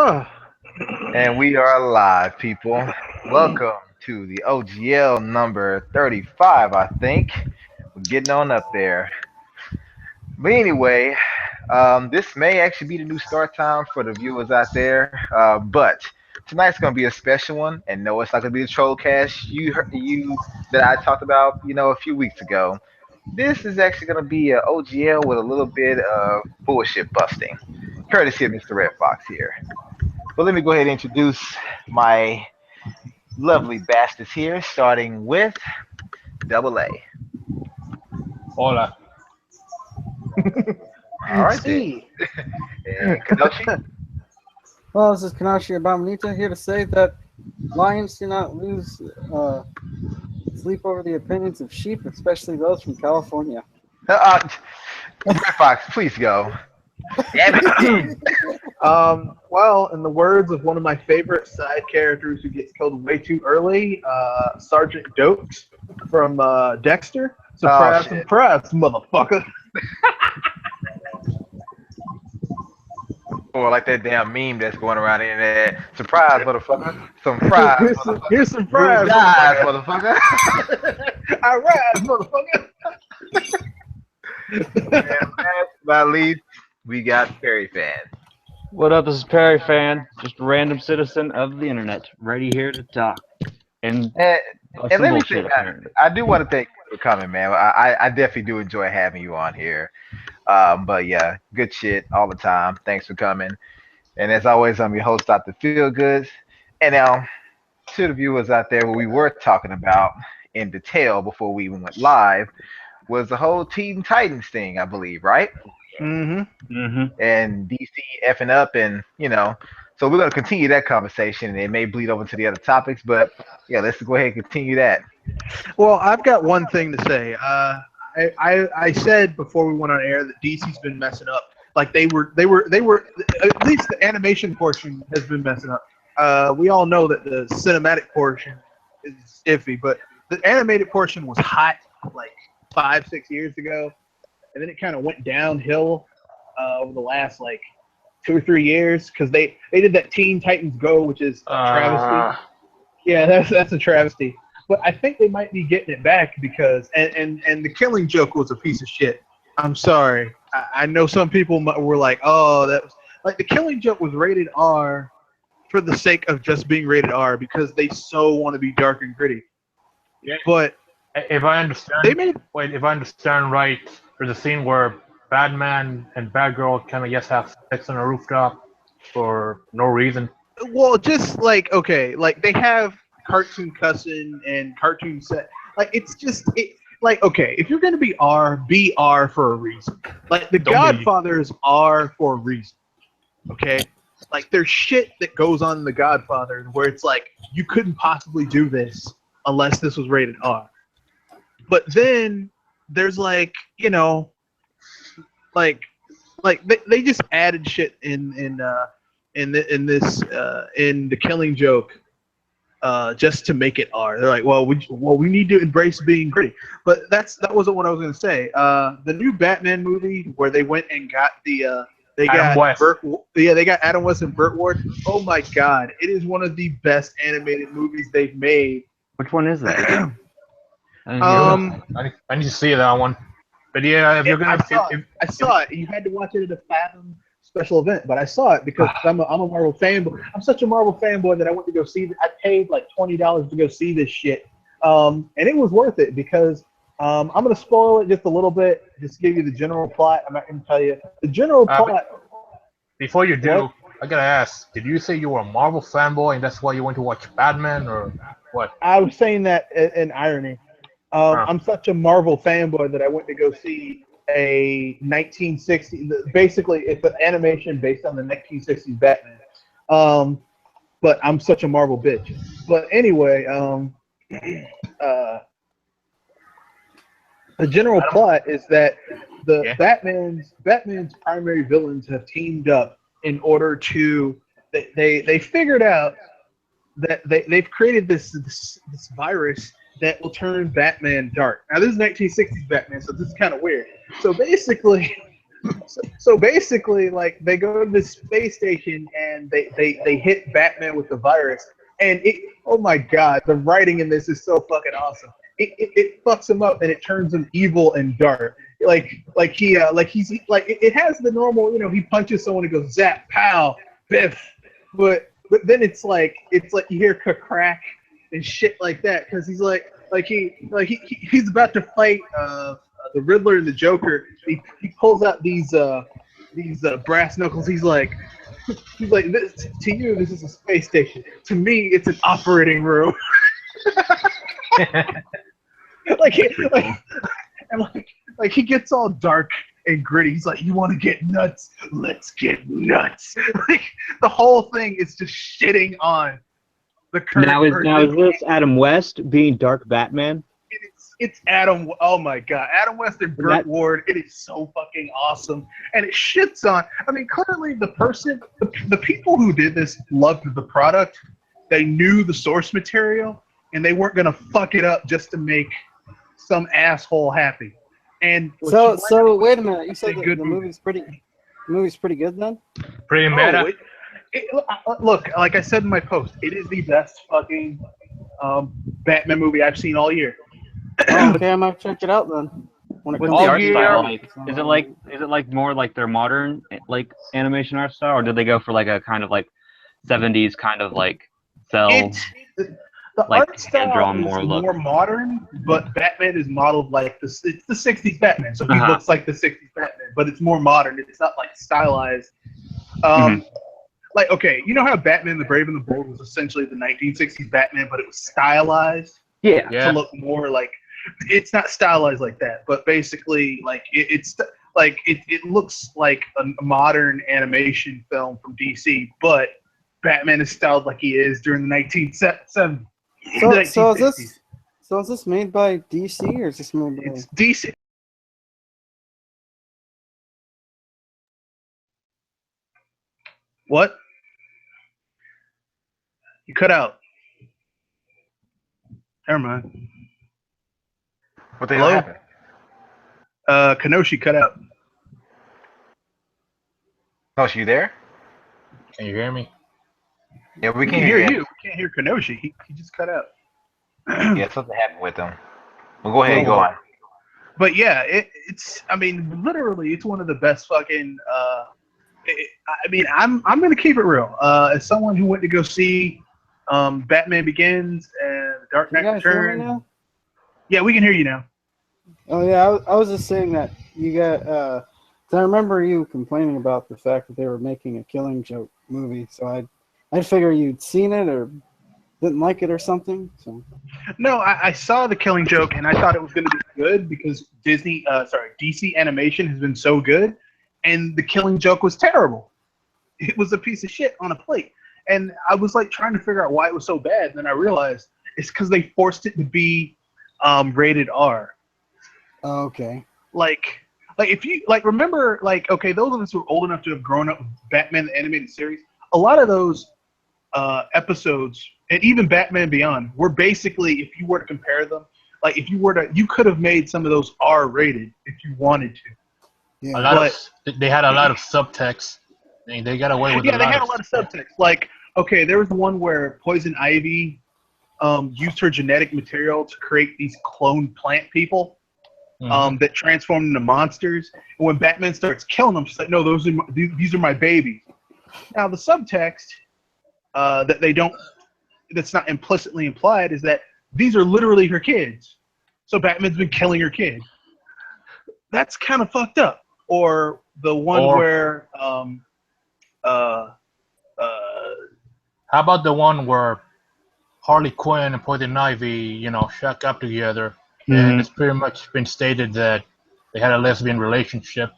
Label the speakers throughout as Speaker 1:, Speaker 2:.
Speaker 1: Oh,
Speaker 2: And we are live, people. Welcome to the OGL number 35, I think. We're getting on up there. But anyway, this may actually be the new start time for the viewers out there. But tonight's gonna be a special one, and no, it's not gonna be the troll cast you that I talked about, a few weeks ago. This is actually gonna be a OGL with a little bit of bullshit busting, courtesy of Mr. Red Fox here. But let me go ahead and introduce my lovely bastards here, starting with Double A.
Speaker 3: Hola.
Speaker 2: All right then.
Speaker 1: see.
Speaker 2: And Kadoshi.
Speaker 4: Well, this is Kanashi Abominita here to say that lions do not lose sleep over the opinions of sheep, especially those from California.
Speaker 2: Red Fox, please go. Damn it.
Speaker 1: Well, in the words of one of my favorite side characters who gets killed way too early, Sergeant Dokes from Dexter. Surprise,
Speaker 2: shit.
Speaker 1: surprise, motherfucker.
Speaker 2: Or like that damn meme that's going around the internet. Surprise, motherfucker. Some fries,
Speaker 1: Here's
Speaker 2: motherfucker.
Speaker 1: here's some fries,
Speaker 2: Blue eyes,
Speaker 1: motherfucker.
Speaker 2: motherfucker.
Speaker 1: I rise, motherfucker.
Speaker 2: And last but not least, we got Perry Fan.
Speaker 5: What up? This is Perry Fan, just a random citizen of the internet, ready here to talk. And
Speaker 2: And,
Speaker 5: some
Speaker 2: and let me
Speaker 5: bullshit,
Speaker 2: say,
Speaker 5: apparently.
Speaker 2: I do want to thank you for coming, man. I definitely do enjoy having you on here. But yeah, good shit all the time. Thanks for coming. And as always, I'm your host, Dr. Feelgoods. And now, to the viewers out there, what we were talking about in detail before we even went live was the whole Teen Titans thing, I believe, right?
Speaker 1: Mm-hmm.
Speaker 2: And DC effing up, and so we're going to continue that conversation, and it may bleed over to the other topics, but yeah, let's go ahead and continue that.
Speaker 1: Well, I've got one thing to say. I said before we went on air that DC's been messing up. Like they were at least the animation portion has been messing up. We all know that the cinematic portion is iffy, but the animated portion was hot like 5-6 years ago, and then it kind of went downhill over the last like 2 or 3 years because they did that Teen Titans Go, which is a travesty. Yeah, that's a travesty. But I think they might be getting it back because and the Killing Joke was a piece of shit. I'm sorry. I know some people were like, oh, that was like the Killing Joke was rated R for the sake of just being rated R because they so want to be dark and gritty.
Speaker 3: Yeah.
Speaker 1: But
Speaker 3: If I understand, if I understand right, there's a scene where Batman and Batgirl kind of just have sex on a rooftop for no reason.
Speaker 1: well, just like okay, like they have cartoon cussing and cartoon set. Like it's just it. Like okay, if you're gonna be R for a reason. Like the
Speaker 3: Don't be.
Speaker 1: Godfather's R for a reason. Okay, like there's shit that goes on in the Godfather where it's like you couldn't possibly do this unless this was rated R. But then there's like like they just added shit in the Killing Joke just to make it R. They're like, well, we need to embrace being gritty. But that wasn't what I was gonna say. The new Batman movie where they went and got they
Speaker 3: Adam
Speaker 1: got
Speaker 3: West.
Speaker 1: they got Adam West and Burt Ward. Oh my God, it is one of the best animated movies they've made.
Speaker 5: which one is that? I didn't hear
Speaker 3: I need to see that one. But yeah, if you're gonna,
Speaker 1: I saw it. You had to watch it at a Fathom special event, but I saw it because I'm a Marvel fanboy. I'm such a Marvel fanboy that I went to go see. I paid like $20 to go see this shit, and it was worth it because I'm gonna spoil it just a little bit. Just give you the general plot. I'm not gonna tell you the general plot.
Speaker 3: before you do,
Speaker 1: What?
Speaker 3: I gotta ask: did you say you were a Marvel fanboy and that's why you went to watch Batman, or what?
Speaker 1: I was saying that in irony. I'm such a Marvel fanboy that I went to go see a 1960. Basically, it's an animation based on the 1960s Batman. But I'm such a Marvel bitch. But anyway, the general plot is that the Batman's primary villains have teamed up in order to they figured out that they've created this virus that will turn Batman dark. Now this is 1960s Batman, so this is kind of weird. So basically, So basically, like they go to this space station and they hit Batman with the virus, and oh my god, the writing in this is so fucking awesome. It fucks him up and it turns him evil and dark. It has the normal, he punches someone and goes zap, pow, biff, but then it's like you hear crack and shit like that because he's he's about to fight the Riddler and the Joker. He pulls out these brass knuckles. He's like, this, to you, this is a space station. To me, it's an operating room. He gets all dark and gritty. He's like, you want to get nuts? Let's get nuts. The whole thing is just shitting on the current version.
Speaker 5: Now is this Adam West being Dark Batman?
Speaker 1: It's Adam. Oh my god, Adam West and Burt Ward. It is so fucking awesome, and it shits on. I mean, clearly the people who did this loved the product. They knew the source material, and they weren't gonna fuck it up just to make some asshole happy. And
Speaker 4: so wait a minute. You said the movie's pretty good then?
Speaker 3: Pretty meta.
Speaker 1: Look, like I said in my post, it is the best fucking Batman movie I've seen all year.
Speaker 4: Oh, okay, I might check it out then.
Speaker 5: What's the art style like? Is it like more like their modern like animation art style, or did they go for like a kind of like 70s kind of like cell?
Speaker 1: The
Speaker 5: like
Speaker 1: art style is more modern, but Batman is modeled like it's the 60s Batman, so he looks like the 60s Batman, but it's more modern. It's not like stylized. Like, okay, you know how Batman the Brave and the Bold was essentially the 1960s Batman, but it was stylized to look more like. It's not stylized like that, but basically, like it looks like a modern animation film from DC, but Batman is styled like he is during the 1970s.
Speaker 4: So is this made by DC or is this made by?
Speaker 1: It's DC. What? You cut out. Never mind.
Speaker 2: What the hell happened?
Speaker 1: Kenoshi cut out.
Speaker 2: Kenoshi, you there?
Speaker 3: Can you hear me?
Speaker 2: Yeah, we
Speaker 1: can
Speaker 2: hear you.
Speaker 1: We can't hear Kenoshi. He just cut out.
Speaker 2: Yeah, something happened with him. Well, go ahead, go on.
Speaker 1: But yeah, it's. I mean, literally, it's one of the best fucking. I'm gonna keep it real. As someone who went to go see Batman Begins and Dark Knight Returns. Yeah, we can hear you now.
Speaker 4: Oh yeah, I was just saying that you got. I remember you complaining about the fact that they were making a Killing Joke movie, so I'd figure you'd seen it or didn't like it or something. So.
Speaker 1: No, I saw the Killing Joke and I thought it was going to be good because DC animation has been so good, and the Killing Joke was terrible. It was a piece of shit on a plate, and I was like trying to figure out why it was so bad. And then I realized it's because they forced it to be rated R.
Speaker 4: Oh, okay.
Speaker 1: Like if you remember, okay, those of us who are old enough to have grown up with Batman the animated series, a lot of those episodes and even Batman Beyond were basically, if you were to compare them, you could have made some of those R rated if you wanted to.
Speaker 4: Yeah.
Speaker 3: They had a lot of subtext. They got away with
Speaker 1: they had a lot of subtext. Like, okay, there was one where Poison Ivy used her genetic material to create these clone plant people that transformed into monsters. And when Batman starts killing them, she's like, no, these are my babies. Now, the subtext that's not implicitly implied is that these are literally her kids. So Batman's been killing her kids. That's kind of fucked up. Or the one where
Speaker 3: how about the one where Harley Quinn and Poison Ivy, shack up together, and it's pretty much been stated that they had a lesbian relationship.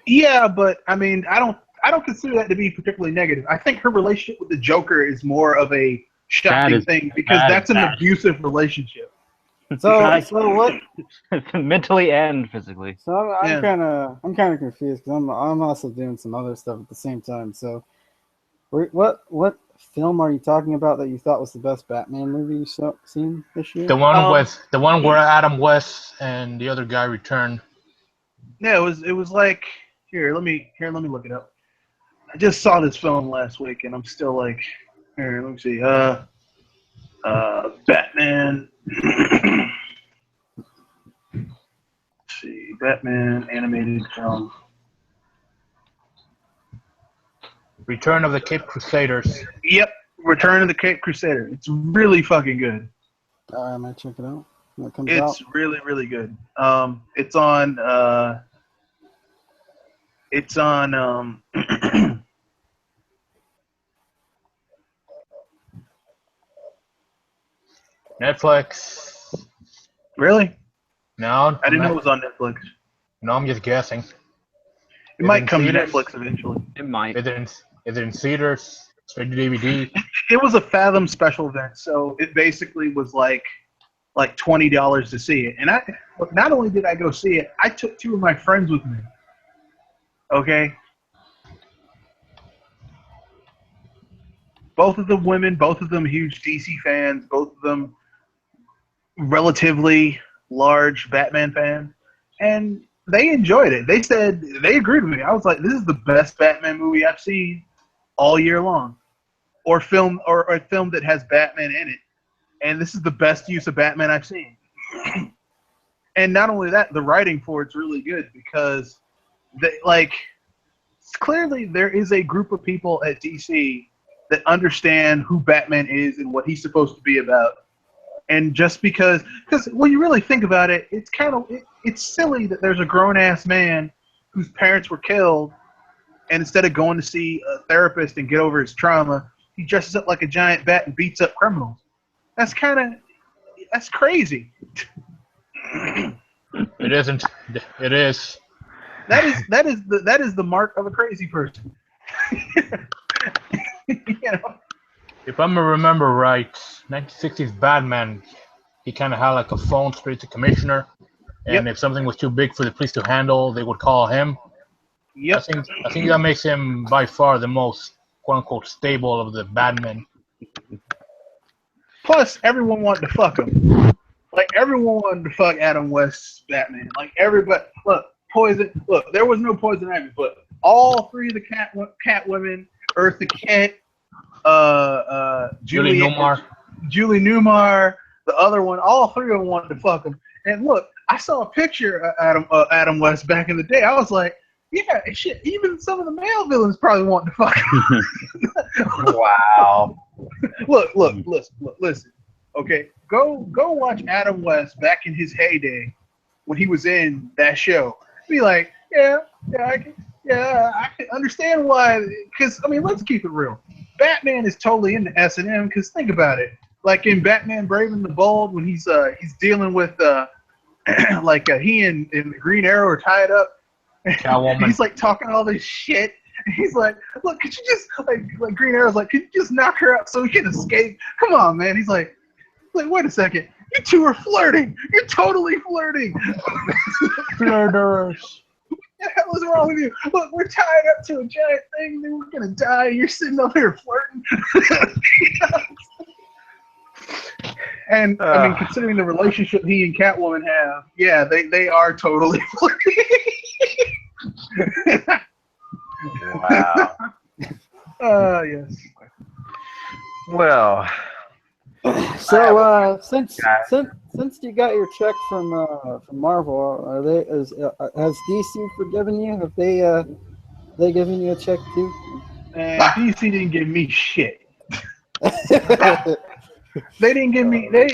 Speaker 1: Yeah, but I mean, I don't consider that to be particularly negative. I think her relationship with the Joker is more of a shocking thing because that's an abusive relationship.
Speaker 4: So what?
Speaker 5: Mentally and physically.
Speaker 4: So I'm kind of confused because I'm also doing some other stuff at the same time. So, what film are you talking about that you thought was the best Batman movie you've seen this year?
Speaker 3: The one where Adam West and the other guy returned.
Speaker 1: Yeah, it was like Here, let me look it up. I just saw this film last week, and I'm still like, here, let me see. Batman. Let's see, Batman animated film.
Speaker 3: Return of the Cape Crusaders.
Speaker 1: Yep, Return of the Cape Crusader. It's really fucking good.
Speaker 4: I might check it out when it comes out.
Speaker 1: It's really, really good. It's on
Speaker 3: Netflix.
Speaker 1: Really?
Speaker 3: No,
Speaker 1: I didn't know it was on Netflix.
Speaker 3: No, I'm just guessing.
Speaker 1: It might
Speaker 3: in
Speaker 1: come to
Speaker 3: theaters?
Speaker 1: Netflix eventually.
Speaker 5: It might.
Speaker 3: Is it in theaters? Straight to DVD?
Speaker 1: It was a Fathom special event, so it basically was like $20 to see it. And not only did I go see it, I took two of my friends with me. Okay? Both of them women, both of them huge DC fans, both of them relatively large Batman fans. And they enjoyed it. They said, they agreed with me. I was like, this is the best Batman movie I've seen all year long. Or a film that has Batman in it. And this is the best use of Batman I've seen. And not only that, the writing for it's really good because clearly there is a group of people at DC that understand who Batman is and what he's supposed to be about. And just because when you really think about it, it's it's silly that there's a grown-ass man whose parents were killed, and instead of going to see a therapist and get over his trauma, he dresses up like a giant bat and beats up criminals. That's crazy.
Speaker 3: It isn't. It is.
Speaker 1: That is the mark of a crazy person. You know?
Speaker 3: If I'm gonna remember right, 1960s Batman, he kind of had like a phone straight to commissioner, and if something was too big for the police to handle, they would call him.
Speaker 1: Yep.
Speaker 3: I think that makes him by far the most quote unquote stable of the Batmen.
Speaker 1: Plus, everyone wanted to fuck him. Like everyone wanted to fuck Adam West's Batman. Like everybody, look, there was no Poison Ivy, but all three of the Catwomen, Eartha Kitt, Julie Newmar, the other one, all three of them wanted to fuck him. And look, I saw a picture of Adam West back in the day. I was like, yeah, shit, even some of the male villains probably want to fuck him.
Speaker 2: Wow.
Speaker 1: Look, listen. Okay, go watch Adam West back in his heyday when he was in that show. Be like, I can understand why. Because I mean, let's keep it real. Batman is totally into S&M. Because think about it, like in Batman: Brave and the Bold, when he's dealing with he and Green Arrow are tied up.
Speaker 3: Catwoman.
Speaker 1: He's like talking all this shit. He's like, look, could you just like Green Arrow's like, could you just knock her out so we can escape? Come on, man. He's like, wait a second. You two are flirting. You're totally flirting.
Speaker 3: Flirters.
Speaker 1: What the hell is wrong with you? Look, we're tied up to a giant thing. Then we're gonna die. You're sitting up here flirting. And I mean, considering the relationship he and Catwoman have, yeah, they are totally flirting.
Speaker 2: Wow.
Speaker 1: Yes.
Speaker 2: Well.
Speaker 4: So since you got your check from Marvel, has DC forgiven you? Have they given you a check too?
Speaker 1: And DC didn't give me shit. They didn't give me. They're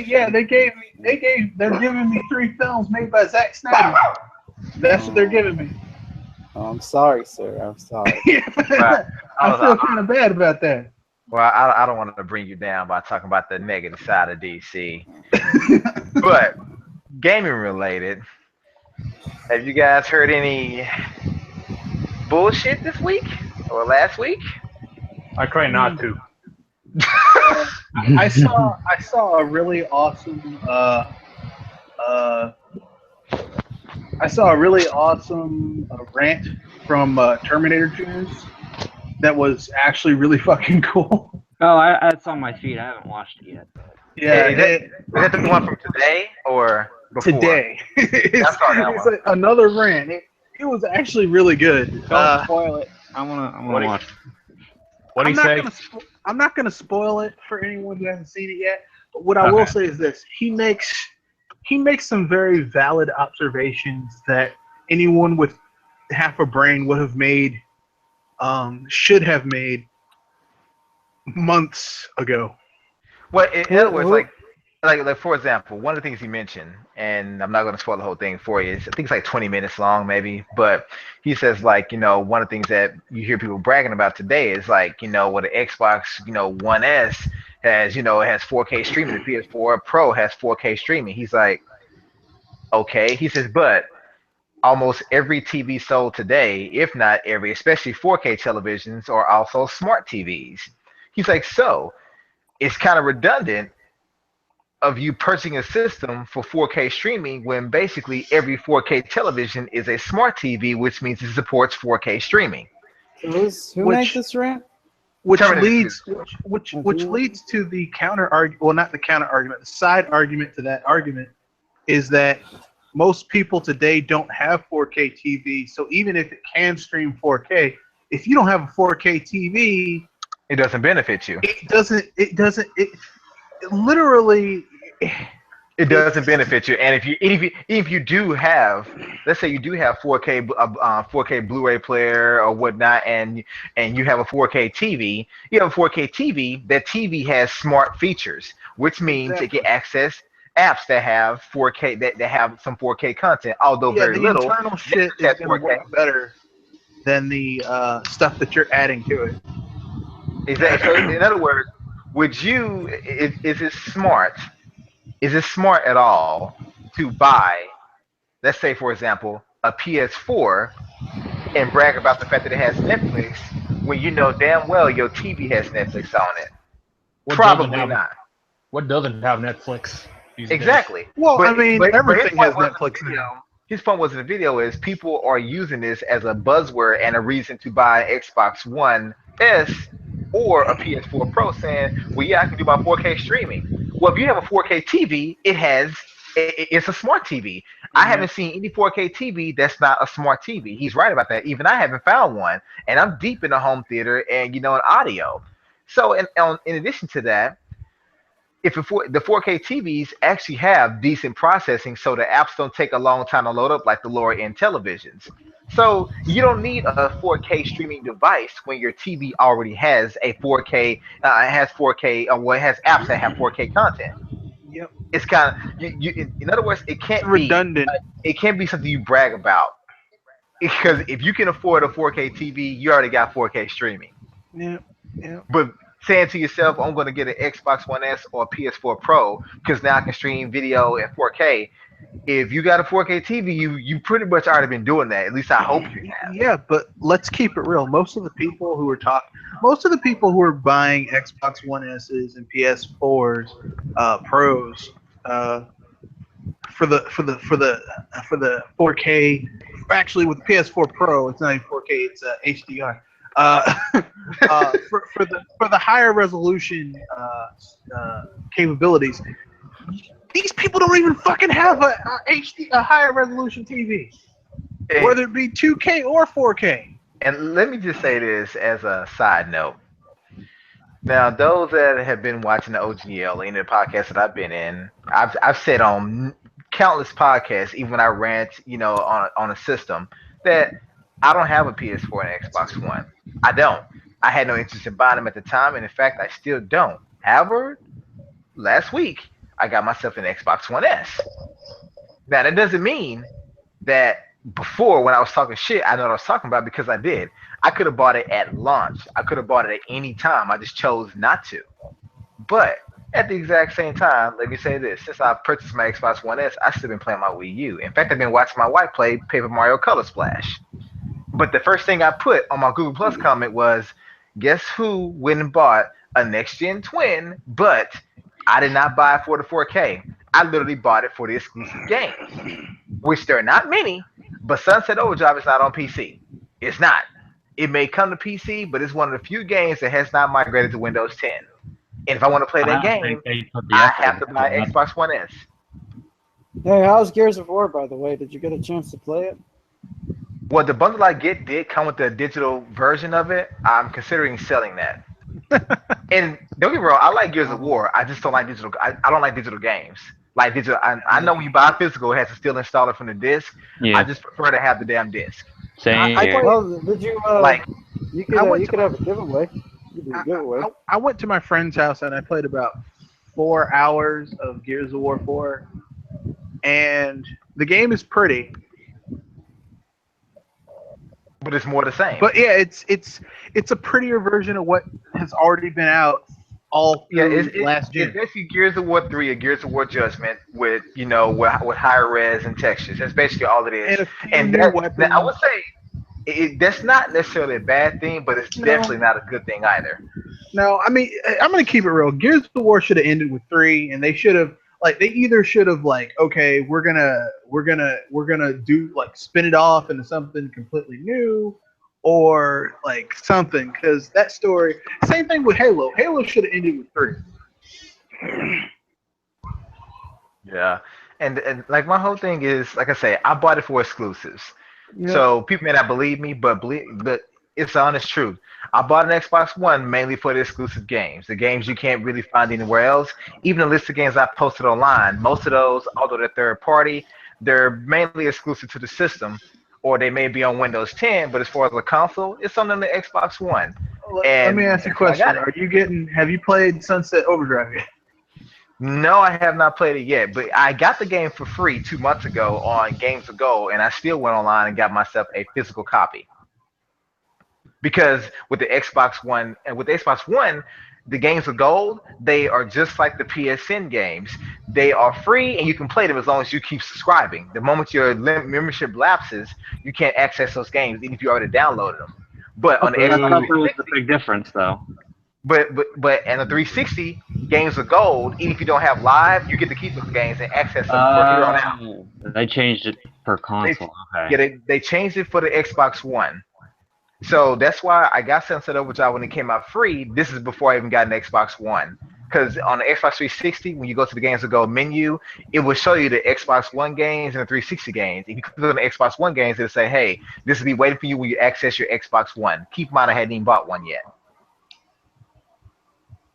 Speaker 1: giving me 3 films made by Zack Snyder. That's what they're giving me.
Speaker 4: Oh, I'm sorry, sir. I'm sorry.
Speaker 1: I feel kind of bad about that.
Speaker 2: Well, I don't want to bring you down by talking about the negative side of DC. But gaming related, have you guys heard any bullshit this week or last week?
Speaker 3: I try not to.
Speaker 1: I saw a really awesome rant from Terminator Tunes that was actually really fucking cool.
Speaker 5: Oh, that's on my feed. I haven't watched it yet.
Speaker 1: Yeah,
Speaker 2: is that the one from today or before?
Speaker 1: Today.
Speaker 2: I saw that
Speaker 1: It's
Speaker 2: one.
Speaker 1: another rant. It was actually really good.
Speaker 5: Don't spoil it. I wanna watch.
Speaker 3: What do you say?
Speaker 1: I'm not gonna spoil it for anyone who hasn't seen it yet. But what I will say is this: he makes some very valid observations that anyone with half a brain would have made, should have made months ago.
Speaker 2: Well, in other words, like for example, one of the things he mentioned, and I'm not going to spoil the whole thing for you. I think it's like 20 minutes long, maybe. But he says, like, one of the things that you hear people bragging about today is like, what the Xbox, One S has, it has 4K streaming. The PS4 Pro has 4K streaming. He's like, okay. He says, but almost every TV sold today, if not every, especially 4K televisions, are also smart TVs. He's like, so it's kind of redundant of you purchasing a system for 4K streaming when basically every 4K television is a smart TV, which means it supports 4K streaming.
Speaker 4: Who made this rant?
Speaker 1: Which leads to the counter argument. Well, not the counter argument. The side argument to that argument is that most people today don't have 4K TV. So even if it can stream 4K, if you don't have a 4K TV,
Speaker 2: it doesn't benefit you.
Speaker 1: It literally,
Speaker 2: it doesn't benefit you. And if you do have, let's say you do have 4K Blu-ray player or whatnot, and you have a 4K TV, you have a 4K TV. That TV has smart features, which means it can access apps that have 4K that have some 4K content, although very little.
Speaker 1: The internal shit is going to work better than the stuff that you're adding to it.
Speaker 2: Exactly. So in other words, is it smart? Is it smart at all to buy, let's say for example, a PS4 and brag about the fact that it has Netflix when you know damn well your TV has Netflix on it? Probably not.
Speaker 3: What doesn't have Netflix?
Speaker 2: Exactly.
Speaker 1: Well, everything has Netflix now.
Speaker 2: His point was in the video is people are using this as a buzzword and a reason to buy an Xbox One S or a PS4 Pro, saying, well, yeah, I can do my 4K streaming. Well, if you have a 4K TV, it's a smart TV. Mm-hmm. I haven't seen any 4K TV that's not a smart TV. He's right about that. Even I haven't found one, and I'm deep in the home theater and in audio. So, in addition to that, if the 4K TVs actually have decent processing, so the apps don't take a long time to load up like the lower end televisions. So you don't need a 4K streaming device when your TV already has a 4K, has apps that have 4K content.
Speaker 1: Yep.
Speaker 2: It's kind of in other words, it can't be
Speaker 1: redundant.
Speaker 2: It can't be something you brag about, because if you can afford a 4K TV, you already got 4K streaming.
Speaker 1: Yeah.
Speaker 2: But saying to yourself, I'm going to get an Xbox One S or a PS4 Pro because now I can stream video at 4K. If you got a 4K TV, you pretty much already been doing that. At least I hope you have.
Speaker 1: Yeah, but let's keep it real. Most of the people who are buying Xbox One S's and PS4s, Pros, for the 4K. Actually, with the PS4 Pro, it's not even 4K. It's HDR. For the higher resolution capabilities, these people don't even fucking have a higher resolution TV, whether it be 2K or 4K.
Speaker 2: And let me just say this as a side note. Now, those that have been watching the OGL, any of the podcasts that I've been in, I've said on countless podcasts, even when I rant, on a system, that I don't have a PS4 and Xbox One. I don't. I had no interest in buying them at the time, and in fact, I still don't. However, last week, I got myself an Xbox One S. Now, that doesn't mean that before, when I was talking shit, I know what I was talking about, because I did. I could have bought it at launch. I could have bought it at any time. I just chose not to. But at the exact same time, let me say this. Since I purchased my Xbox One S, I've still been playing my Wii U. In fact, I've been watching my wife play Paper Mario Color Splash. But the first thing I put on my Google Plus comment was, guess who went and bought a next-gen twin, but I did not buy it for the 4K. I literally bought it for the exclusive games, which there are not many, but Sunset Overdrive is not on PC. It's not. It may come to PC, but it's one of the few games that has not migrated to Windows 10. And if I want to play that game, I have to buy Xbox One S.
Speaker 4: Hey, how's Gears of War, by the way? Did you get a chance to play it?
Speaker 2: Well, the bundle I get did come with the digital version of it. I'm considering selling that. And don't get me wrong, I like Gears of War. I just don't like digital. I don't like digital games. Like digital, I know when you buy physical, it has to still install it from the disc. I
Speaker 5: Yeah,
Speaker 2: just prefer to have the damn disc.
Speaker 5: same
Speaker 1: I
Speaker 5: here.
Speaker 1: played.
Speaker 4: Well, did you?
Speaker 2: Like,
Speaker 4: You
Speaker 1: I
Speaker 4: could
Speaker 1: went
Speaker 4: you
Speaker 1: to
Speaker 4: could have a giveaway. You could do a giveaway.
Speaker 1: I went to my friend's house and I played about 4 hours of Gears of War 4, and the game is pretty.
Speaker 2: but it's more the same.
Speaker 1: But yeah, it's a prettier version of what has already been out all
Speaker 2: Yeah,
Speaker 1: through last
Speaker 2: it's
Speaker 1: gen.
Speaker 2: basically Gears of War 3 or Gears of War Judgment with with higher res and textures. That's basically all it is.
Speaker 1: And a few
Speaker 2: And
Speaker 1: new
Speaker 2: that I
Speaker 1: weapons.
Speaker 2: would say that's not necessarily a bad thing, but it's
Speaker 1: No,
Speaker 2: definitely not a good thing either.
Speaker 1: no. I mean, I'm gonna keep it real. Gears of War should have ended with 3, and they should have they either should have okay, we're gonna do spin it off into something completely new, or something, because that story. Same thing with Halo. Halo should have ended with 3.
Speaker 2: Yeah, and like my whole thing is, like I say, I bought it for exclusives.
Speaker 1: Yeah.
Speaker 2: So people may not believe me, but it's the honest truth. I bought an Xbox One mainly for the exclusive games, the games you can't really find anywhere else. Even the list of games I posted online, most of those, although they're third party, they're mainly exclusive to the system, or they may be on Windows 10. But as far as the console, it's on the Xbox One,
Speaker 1: Let me
Speaker 2: and
Speaker 1: ask you a
Speaker 2: that's why I got
Speaker 1: question.
Speaker 2: it.
Speaker 1: Are you getting? Have you played Sunset Overdrive yet?
Speaker 2: No, I have not played it yet, but I got the game for free 2 months ago on Games of Gold, and I still went online and got myself a physical copy. Because with the Xbox One and with the Xbox One, the games of gold, they are just like the PSN games. They are free and you can play them as long as you keep subscribing. The moment your membership lapses, you can't access those games even if you already downloaded them. But on the
Speaker 5: I
Speaker 2: Xbox
Speaker 5: thought there was a
Speaker 2: 360,
Speaker 5: big difference though.
Speaker 2: but and the 360 games of gold, even if you don't have live, you get to keep those games and access them for here on out.
Speaker 5: They changed it per
Speaker 2: They
Speaker 5: console.
Speaker 2: yeah,
Speaker 5: Okay.
Speaker 2: they changed it for the Xbox One. So that's why I got Sunset Overdrive when it came out free. This is before I even got an Xbox One. Because on the Xbox 360, when you go to the Games to Go menu, it will show you the Xbox One games and the 360 games. If you click on the Xbox One games, it'll say, hey, this will be waiting for you when you access your Xbox One. Keep in mind, I hadn't even bought one yet.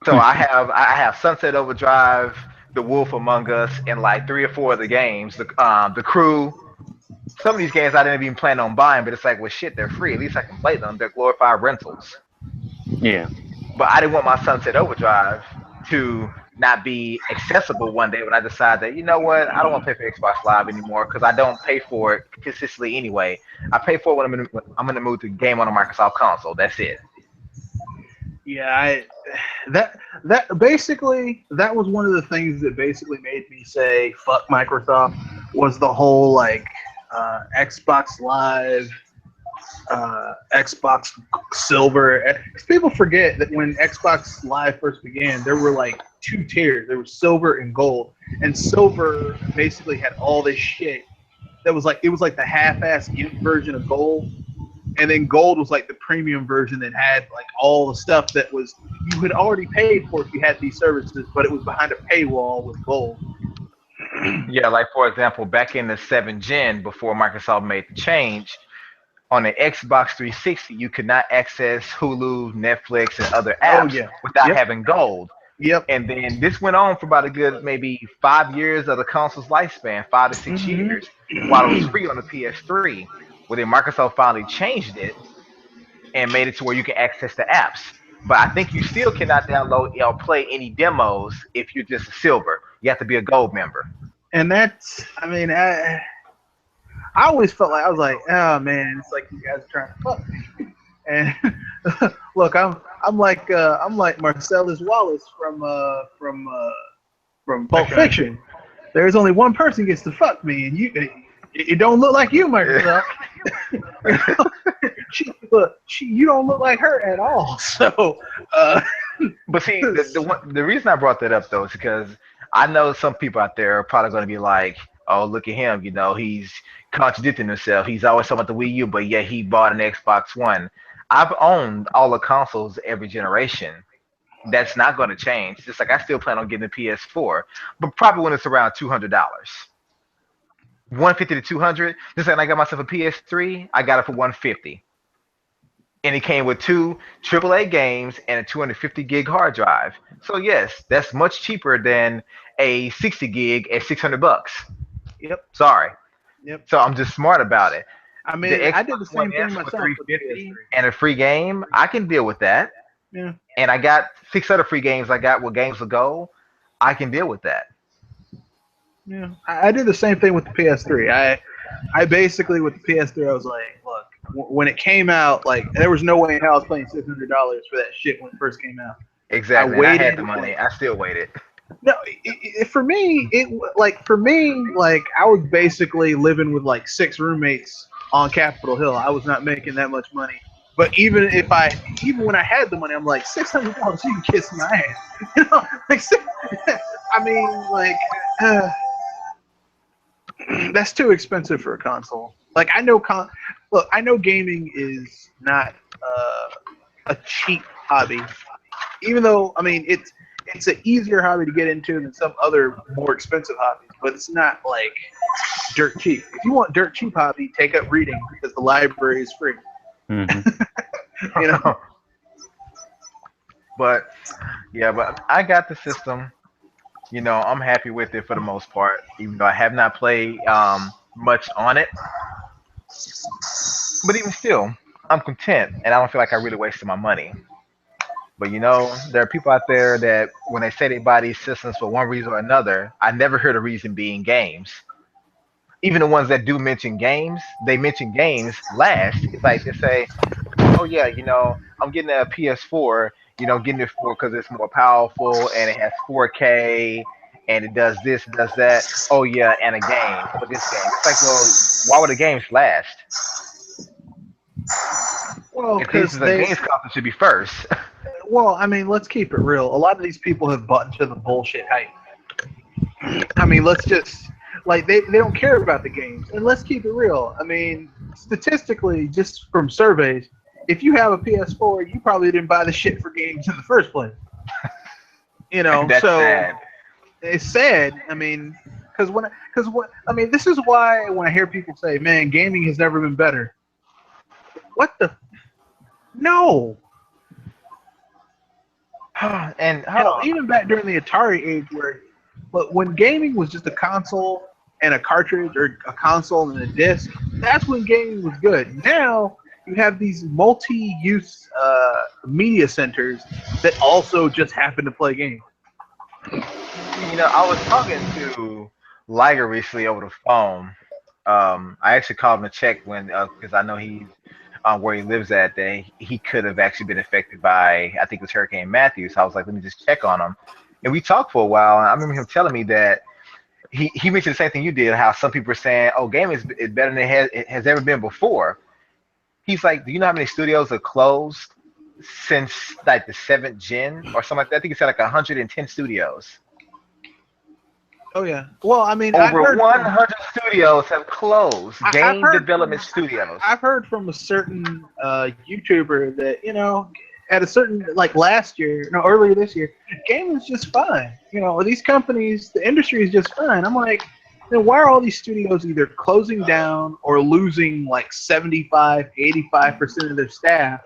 Speaker 2: So I have Sunset Overdrive, The Wolf Among Us, and like 3 or 4 of the games. The Crew. Some of these games I didn't even plan on buying, but it's like, well, shit, they're free. At least I can play them. They're glorified rentals.
Speaker 5: Yeah.
Speaker 2: But I didn't want my Sunset Overdrive to not be accessible one day when I decide that, you know what, I don't want to pay for Xbox Live anymore because I don't pay for it consistently anyway. I pay for it when I'm in the mood to game on a Microsoft console. That's it.
Speaker 1: Yeah, that basically that was one of the things that basically made me say fuck Microsoft, was the whole Xbox Live, Xbox Silver. 'Cause people forget that when Xbox Live first began, there were 2 tiers. There was Silver and Gold, and Silver basically had all this shit that was it was like the half-ass version of Gold. And then Gold was the premium version that had all the stuff that was you had already paid for if you had these services, but it was behind a paywall with Gold.
Speaker 2: Yeah, like for example, back in the 7th gen, before Microsoft made the change, on the Xbox 360, you could not access Hulu, Netflix, and other
Speaker 1: Oh
Speaker 2: apps
Speaker 1: yeah,
Speaker 2: without
Speaker 1: yep,
Speaker 2: having Gold.
Speaker 1: yep.
Speaker 2: And then this went on for about a good maybe 5 years of the console's lifespan, 5 to 6 years, while it was free on the PS3. Well, then Microsoft finally changed it and made it to where you can access the apps. But I think you still cannot download or play any demos if you're just a silver. You have to be a gold member.
Speaker 1: And that's, I mean, I always felt I was oh man, it's like you guys are trying to fuck me. And look, I'm like Marcellus Wallace from Pulp Fiction. There's only one person gets to fuck me, and it don't look like you, Microsoft. You don't look like her at all. So,
Speaker 2: But see, the reason I brought that up though is because I know some people out there are probably going to be like, "Oh, look at him! He's contradicting himself. He's always talking about the Wii U, but yet he bought an Xbox One." I've owned all the consoles every generation. That's not going to change. Just like I still plan on getting a PS4, but probably when it's around $200. 150 to 200. Just like I got myself a PS3, I got it for 150. And it came with 2 AAA games and a 250 gig hard drive. So yes, that's much cheaper than a 60 gig at $600.
Speaker 1: Yep.
Speaker 2: Sorry.
Speaker 1: Yep.
Speaker 2: So I'm just smart about it.
Speaker 1: I
Speaker 2: The
Speaker 1: mean, I did the
Speaker 2: Xbox
Speaker 1: same
Speaker 2: One
Speaker 1: thing
Speaker 2: S for
Speaker 1: myself with the
Speaker 2: 350
Speaker 1: PS3.
Speaker 2: and a free game, I can deal with that.
Speaker 1: Yeah.
Speaker 2: And I got 6 other free games I got with Games Ago. I can deal with that.
Speaker 1: Yeah. I did the same thing with the PS3. I basically with the PS3, I was like, look, when it came out, like there was no way in hell I was paying $600 for that shit when it first came out.
Speaker 2: Exactly.
Speaker 1: I
Speaker 2: And I
Speaker 1: waited.
Speaker 2: had the money. I still waited.
Speaker 1: No, for me, I was basically living with like 6 roommates on Capitol Hill. I was not making that much money. But even when I had the money, I'm like $600. You can kiss my ass. You know, like, I mean, like, that's too expensive for a console. Like, I know, I know gaming is not a cheap hobby. Even though, I mean, it's an easier hobby to get into than some other more expensive hobbies, but it's not like dirt cheap. If you want dirt cheap hobby, take up reading because the library is free.
Speaker 5: Mm-hmm.
Speaker 1: You know.
Speaker 2: But I got the system. I'm happy with it for the most part, even though I have not played much on it. But even still, I'm content, and I don't feel like I really wasted my money. But there are people out there that when they say they buy these systems for one reason or another, I never hear the reason being games. Even the ones that do mention games, they mention games last. It's like they say, "Oh yeah, I'm getting a PS4. Getting it for because it's more powerful and it has 4K and it does this, does that. Oh yeah, and a game for this game." It's like, well, why would the games last?
Speaker 1: Well,
Speaker 2: If this
Speaker 1: because
Speaker 2: is a games console, it should be first.
Speaker 1: well, I mean, let's keep it real. A lot of these people have bought into the bullshit hype. I mean, let's just they don't care about the games. And let's keep it real. I mean, statistically, just from surveys, if you have a PS4, you probably didn't buy the shit for games in the first place.
Speaker 2: That's
Speaker 1: so
Speaker 2: sad.
Speaker 1: it's sad. I mean, this is why when I hear people say, "Man, gaming has never been better," what the? No.
Speaker 2: And
Speaker 1: Hell, even back during the Atari age, when gaming was just a console and a cartridge, or a console and a disc, that's when gaming was good. Now you have these multi-use media centers that also just happen to play games.
Speaker 2: I was talking to Liger recently over the phone. I actually called him to check because I know he's where he lives at. That he could have actually been affected by, I think it was Hurricane Matthew. So I was like, let me just check on him. And we talked for a while. And I remember him telling me that he mentioned the same thing you did. How some people are saying, "Oh, gaming is better than it has ever been before." He's like, "Do you know how many studios are closed since like the 7th gen or something like that?" I think he said like 110 studios.
Speaker 1: Oh yeah. Well, I mean,
Speaker 2: Over 100 studios have closed. Game development studios.
Speaker 1: I've heard from a certain YouTuber that at a certain last year, no, earlier this year, gaming is just fine. These companies, the industry is just fine. I'm like, then why are all these studios either closing down or losing like 75, 85% of their staff,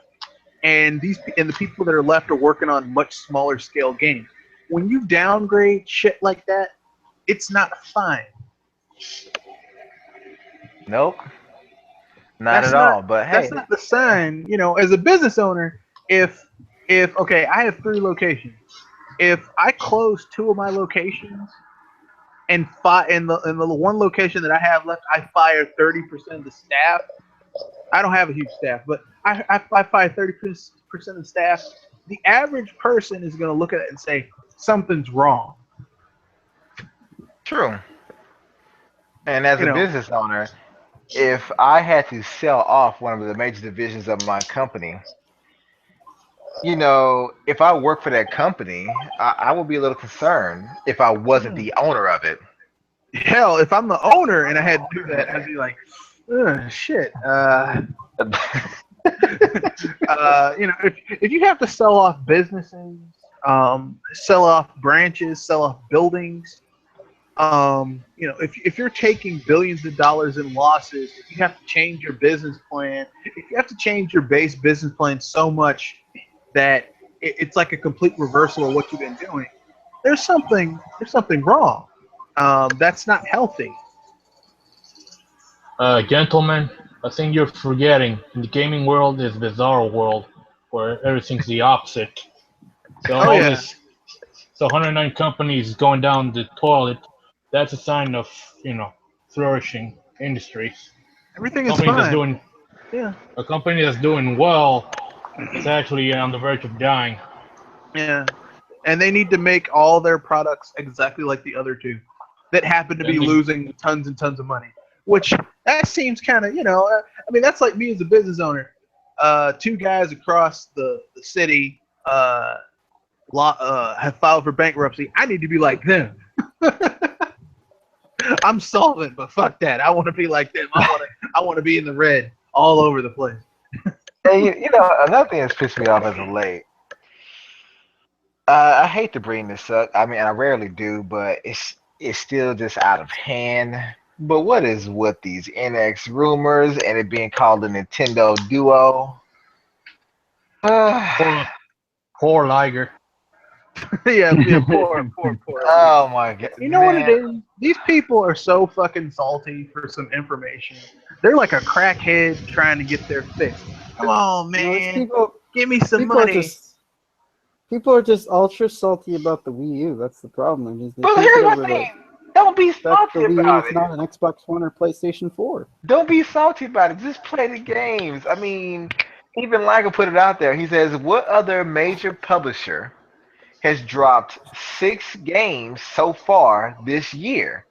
Speaker 1: and the people that are left are working on much smaller scale games? When you downgrade shit like that, it's not fine.
Speaker 2: Nope. Not at all. But hey,
Speaker 1: that's not the sign. As a business owner, if okay, I have 3 locations. If I close 2 of my locations and in the one location that I have left, I fire 30% of the staff. I don't have a huge staff, but I fire 30% of the staff. The average person is going to look at it and say something's wrong.
Speaker 2: True. And as a business owner, if I had to sell off one of the major divisions of my company, if I work for that company, I would be a little concerned if I wasn't the owner of it.
Speaker 1: Hell, if I'm the owner and I had to do that, I'd be like, shit. If you have to sell off businesses, sell off branches, sell off buildings, if you're taking billions of dollars in losses, if you have to change your business plan, if you have to change your base business plan so much that it's like a complete reversal of what you've been doing, there's something wrong. That's not healthy.
Speaker 3: Gentlemen, I think you're forgetting the gaming world is a bizarre world where everything's the opposite. So
Speaker 1: Oh, yeah.
Speaker 3: So 109 companies going down the toilet. That's a sign of flourishing industries.
Speaker 1: Everything is fine.
Speaker 3: A company that's doing well is actually on the verge of dying.
Speaker 1: Yeah. And they need to make all their products exactly like the other two that happen to be losing tons and tons of money. Which, that seems kind of, that's like me as a business owner. Two guys across the city have filed for bankruptcy. I need to be like them. I'm solvent, but fuck that. I want to be like them. I want to be in the red all over the place.
Speaker 2: Hey, another thing that's pissed me off as of late. I hate to bring this up. I mean, I rarely do, but it's still just out of hand. But what is with these NX rumors and it being called the Nintendo Duo?
Speaker 3: Poor Liger.
Speaker 1: yeah, poor.
Speaker 2: Oh my god!
Speaker 1: You know what it is? These people are so fucking salty for some information. They're like a crackhead trying to get their fix. Come on, man, give me some money.
Speaker 4: People are just ultra salty about the Wii U. That's the problem.
Speaker 2: But here's the thing. Don't be salty about it.
Speaker 4: It's not an Xbox One or PlayStation 4.
Speaker 2: Don't be salty about it. Just play the games. I mean, even Liger put it out there. He says, what other major publisher has dropped 6 games so far this year?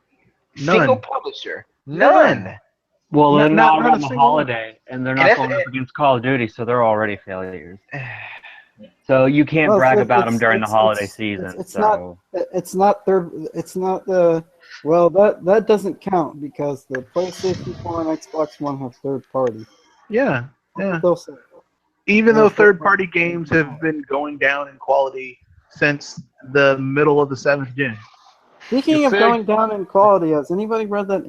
Speaker 1: None.
Speaker 2: Single publisher. None.
Speaker 5: Well, they're not on the holiday, and they're not going up against Call of Duty, so they're already failures. So you can't brag about them during the holiday season.
Speaker 4: That doesn't count because the PlayStation 4 and Xbox One have third party.
Speaker 1: Yeah. Even though third party games have been going down in quality since the middle of the 7th gen.
Speaker 4: Speaking of going down in quality, has anybody read that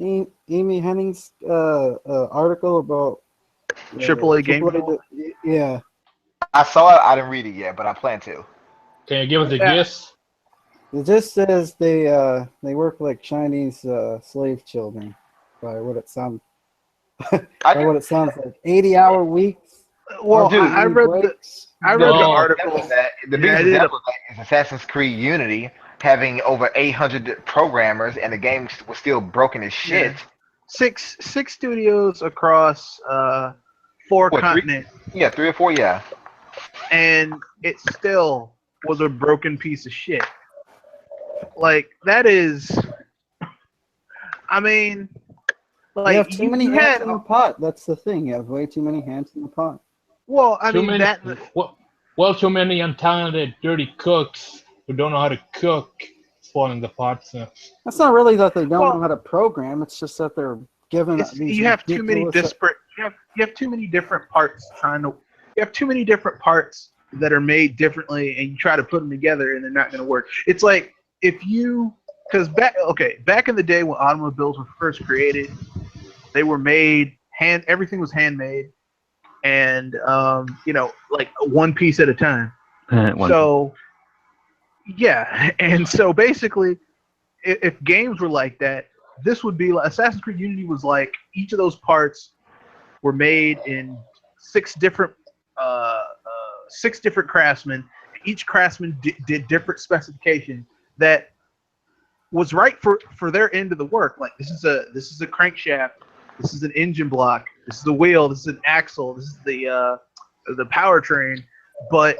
Speaker 4: Amy Henning's article about
Speaker 1: AAA games?
Speaker 4: Yeah.
Speaker 2: I saw it. I didn't read it yet, but I plan to.
Speaker 3: Can you give us the gist?
Speaker 4: It just says they work like Chinese slave children, by what it sounds. What it sounds like. 80-hour weeks.
Speaker 1: Well, dude, I read the article.
Speaker 2: The biggest example of that is Assassin's Creed Unity having over 800 programmers, and the game was still broken as shit.
Speaker 1: Yeah. Six studios across 4 continents.
Speaker 2: 3 or 4, yeah.
Speaker 1: And it still was a broken piece of shit. Like, that is... I mean... Like,
Speaker 4: you have too many hands in the pot. That's the thing. You have way too many hands in the pot.
Speaker 1: Well, too
Speaker 3: many untalented, dirty cooks who don't know how to cook spoiling the pot. So.
Speaker 4: That's not really that they don't know how to program. It's just that they're given.
Speaker 1: You have too many disparate. You have too many different parts You have too many different parts that are made differently, and you try to put them together, and they're not going to work. It's like back in the day when automobiles were first created, they were made everything was handmade, and like one piece at a time. So basically, if games were like that, this would be like Assassin's Creed Unity was like each of those parts were made in 6 different craftsmen. Each craftsman did different specifications that was right for their end of the work. Like this is a crankshaft, this is an engine block, this is the wheel, this is an axle, this is the powertrain. But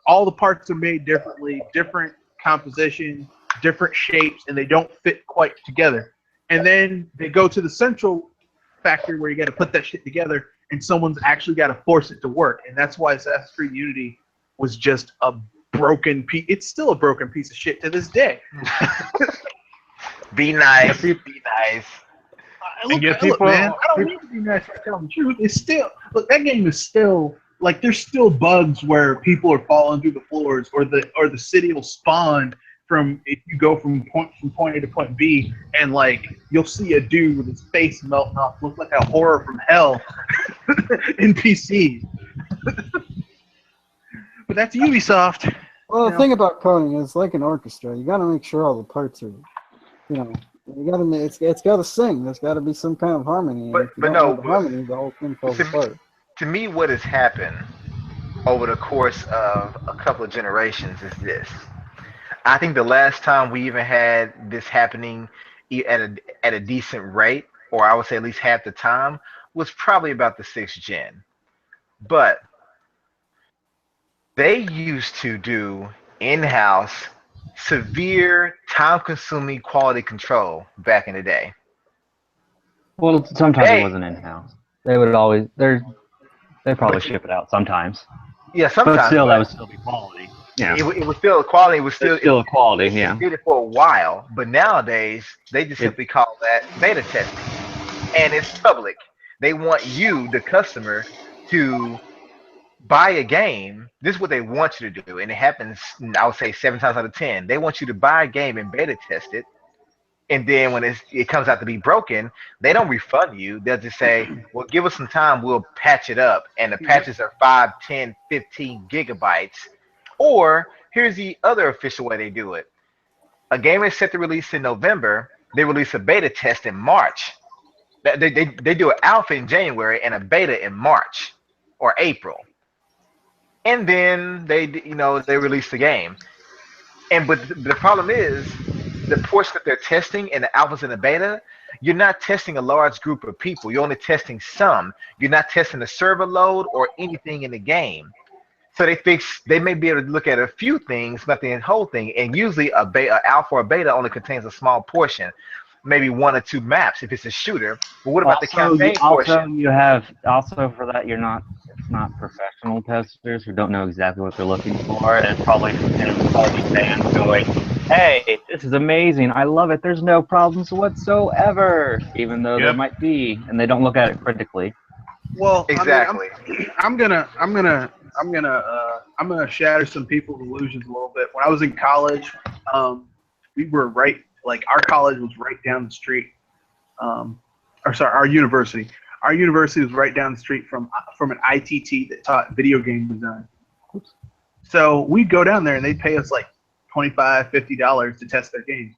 Speaker 1: all the parts are made differently, different composition, different shapes, and they don't fit quite together. And then they go to the central factory where you got to put that shit together, and someone's actually got to force it to work. And that's why Assassin's Creed Unity was just a broken piece. It's still a broken piece of shit to this day.
Speaker 2: Be nice. Be nice.
Speaker 1: Look, man, I don't need to be nice for telling the truth. It's still that game is still like there's still bugs where people are falling through the floors, or the city will spawn from if you go from point A to point B, and like you'll see a dude with his face melting off, look like a horror from hell in PC. But that's Ubisoft.
Speaker 4: Well, the thing about coding is like an orchestra. You got to make sure all the parts are, you got to. It's got to sing. There's got to be some kind of harmony.
Speaker 2: But no,
Speaker 4: harmony, the whole thing falls apart.
Speaker 2: To me, what has happened over the course of a couple of generations is this. I think the last time we even had this happening at a decent rate, or I would say at least half the time, was probably about the 6th gen. But they used to do in-house, severe, time-consuming quality control back in the day.
Speaker 5: Well, sometimes it wasn't in-house. They would always they probably ship it out sometimes.
Speaker 2: Yeah, sometimes.
Speaker 5: But still, that would still be quality. Yeah.
Speaker 2: It was still quality. It was still
Speaker 5: quality. Yeah.
Speaker 2: They did it for a while, but nowadays they just simply call that beta testing, and it's public. They want you, the customer, to buy a game. This is what they want you to do, and it happens, I would say, 7 times out of 10. They want you to buy a game and beta test it, and then when it comes out to be broken, they don't refund you. They'll just say, well, give us some time, we'll patch it up, and the patches are 5, 10, 15 gigabytes. Or here's the other official way they do it. A game is set to release in November, they release a beta test in March. They do an alpha in January and a beta in March or April. And then they release the game. But the problem is the portion that they're testing in the alphas and the beta, you're not testing a large group of people. You're only testing some. You're not testing the server load or anything in the game. So they may be able to look at a few things, not the whole thing. And usually a alpha or beta only contains a small portion, maybe 1 or 2 maps if it's a shooter. But what about the campaign portion?
Speaker 5: You have for that it's not professional testers who don't know exactly what they're looking for, and it's probably fans going, "Hey, this is amazing! I love it. There's no problems whatsoever," even though there might be, and they don't look at it critically.
Speaker 1: Well,
Speaker 2: exactly.
Speaker 1: I'm gonna shatter some people's illusions a little bit. When I was in college, we were our college was right down the street. Our university. Our university was right down the street from an ITT that taught video game design. So we'd go down there and they'd pay us like $25, $50 to test their games.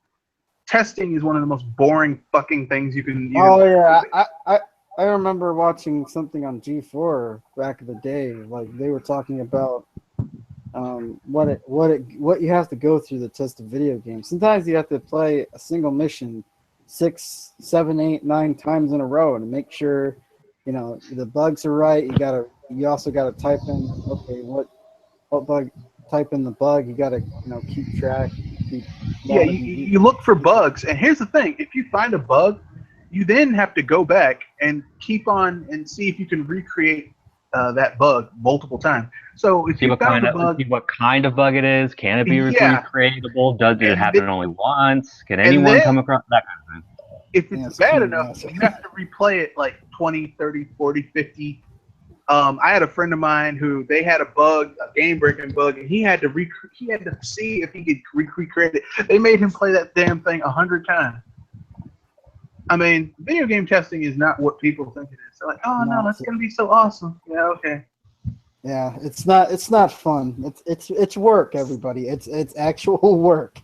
Speaker 1: Testing is one of the most boring fucking things you can.
Speaker 4: Oh yeah, I remember watching something on G4 back in the day. Like they were talking about what you have to go through to test a video game. Sometimes you have to play a single mission 6, 7, 8, 9 times in a row to make sure the bugs are right. You also gotta type in what bug, type in the bug. You gotta keep track.
Speaker 1: You look for bugs, and here's the thing: if you find a bug, you then have to go back and keep on and see if you can recreate that bug multiple times. So if you found a bug,
Speaker 5: see what kind of bug it is. Can it be recreatable? Does it happen only once? Can anyone come across that kind of thing?
Speaker 1: If it's bad enough, you have to replay it like 20, 30, 40, 50. I had a friend of mine who they had a bug, a game-breaking bug, and he had to see if he could recreate it. They made him play that damn thing 100 times. I mean, video game testing is not what people think it is. They're like, oh no, that's gonna be so awesome. Yeah, okay.
Speaker 4: Yeah, it's not fun. It's work, everybody. It's actual work.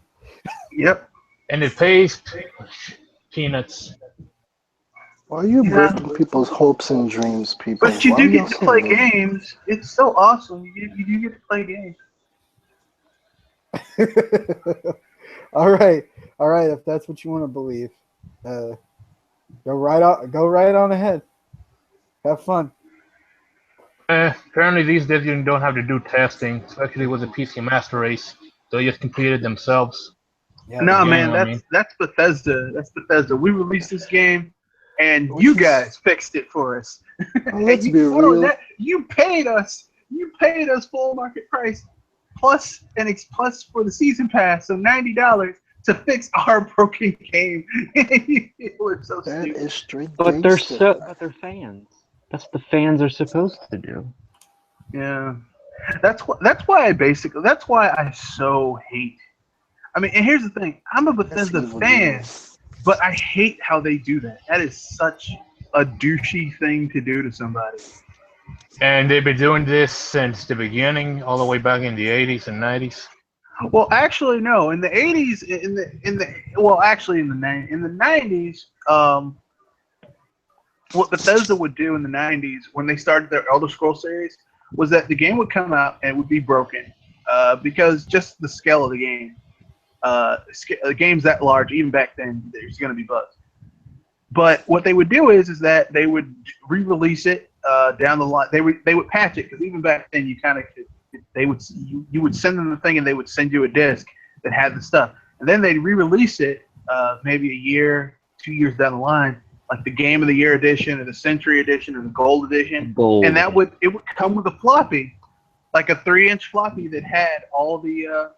Speaker 1: Yep.
Speaker 3: And it pays peanuts.
Speaker 6: Why are you breaking people's hopes and dreams, people?
Speaker 1: But you do get to play games. It's so awesome. You do get to play games.
Speaker 4: All right. If that's what you want to believe, go right on ahead. Have fun.
Speaker 3: Apparently these days you don't have to do testing, especially with the PC Master Race. They just completed themselves.
Speaker 1: Yeah, no, man, that's Bethesda. That's Bethesda. We released this game, and you guys fixed it for us.
Speaker 6: Let's be real.
Speaker 1: You paid us. You paid us full market price, plus for the season pass, so $90 to fix our broken game. We're so
Speaker 6: that
Speaker 1: stupid.
Speaker 6: is straight.
Speaker 5: But they're fans. That's what the fans are supposed to do.
Speaker 1: Yeah, that's why I so hate. I mean, and here's the thing: I'm a Bethesda fan, but I hate how they do that. That is such a douchey thing to do to somebody.
Speaker 3: And they've been doing this since the beginning, all the way back in the 80s and 90s.
Speaker 1: Well, actually, no. In the 80s, in the actually in the 90s, what Bethesda would do in the 90s when they started their Elder Scrolls series was that the game would come out and it would be broken because just the scale of the game. The game's that large, even back then, there's going to be bugs. But what they would do is that they would re-release it down the line. They would patch it because even back then you kind of you would send them the thing and they would send you a disc that had the stuff, and then they'd re-release it maybe a year, 2 years down the line, like the Game of the Year edition or the Century edition or the Gold edition, and it would come with a floppy, like a 3-inch floppy that had all the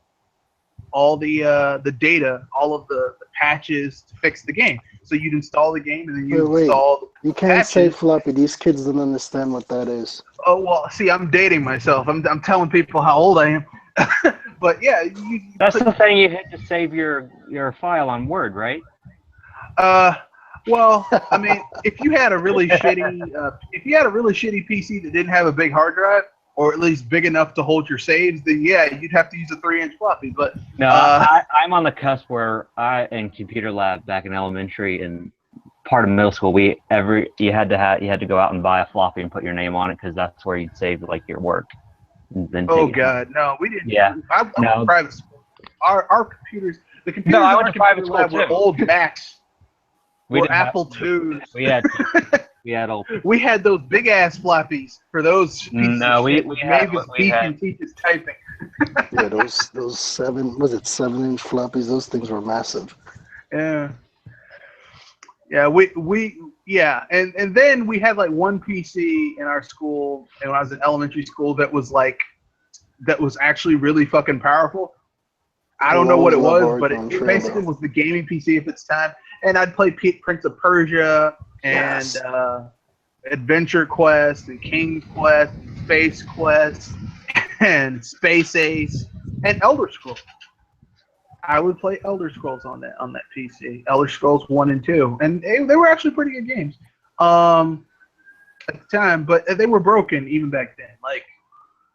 Speaker 1: data, all of the patches to fix the game. So you'd install the game and then you install the
Speaker 6: You can't
Speaker 1: patches.
Speaker 6: say floppy. These kids don't understand what that is.
Speaker 1: Oh, well, see, I'm dating myself. I'm telling people how old I am. But yeah.
Speaker 5: That's the thing you hit to save your file on Word, right?
Speaker 1: Well, I mean, if you had a really shitty PC that didn't have a big hard drive, or at least big enough to hold your saves, then yeah, you'd have to use a 3-inch floppy. But
Speaker 5: no, I'm on the cusp where in computer lab back in elementary and part of middle school, you had to go out and buy a floppy and put your name on it because that's where you'd save like your work. And then
Speaker 1: oh God, no, we didn't.
Speaker 5: Yeah,
Speaker 1: I went to private school. Our computers, the computers
Speaker 5: no, I
Speaker 1: in
Speaker 5: went
Speaker 1: our
Speaker 5: to private
Speaker 1: computer lab
Speaker 5: school
Speaker 1: were
Speaker 5: too.
Speaker 1: old Macs.
Speaker 5: We
Speaker 1: Or
Speaker 5: didn't have-
Speaker 1: Apple IIs.
Speaker 5: We had old.
Speaker 1: We had those big ass floppies for those pieces
Speaker 5: No,
Speaker 1: of
Speaker 5: we
Speaker 1: shit.
Speaker 5: had
Speaker 1: Mavis
Speaker 5: what we had.
Speaker 1: can teach us typing.
Speaker 6: Yeah, those 7-inch floppies? Those things were massive.
Speaker 1: Yeah. Yeah, and then we had like one PC in our school, and when I was in elementary school, that was actually really fucking powerful. I don't know what it was, but it basically was the gaming PC of its time. And I'd play Prince of Persia and Adventure Quest and King's Quest, and Space Quest, and Space Ace, and Elder Scrolls. I would play Elder Scrolls on that PC. Elder Scrolls 1 and 2, and they were actually pretty good games at the time, but they were broken even back then. Like,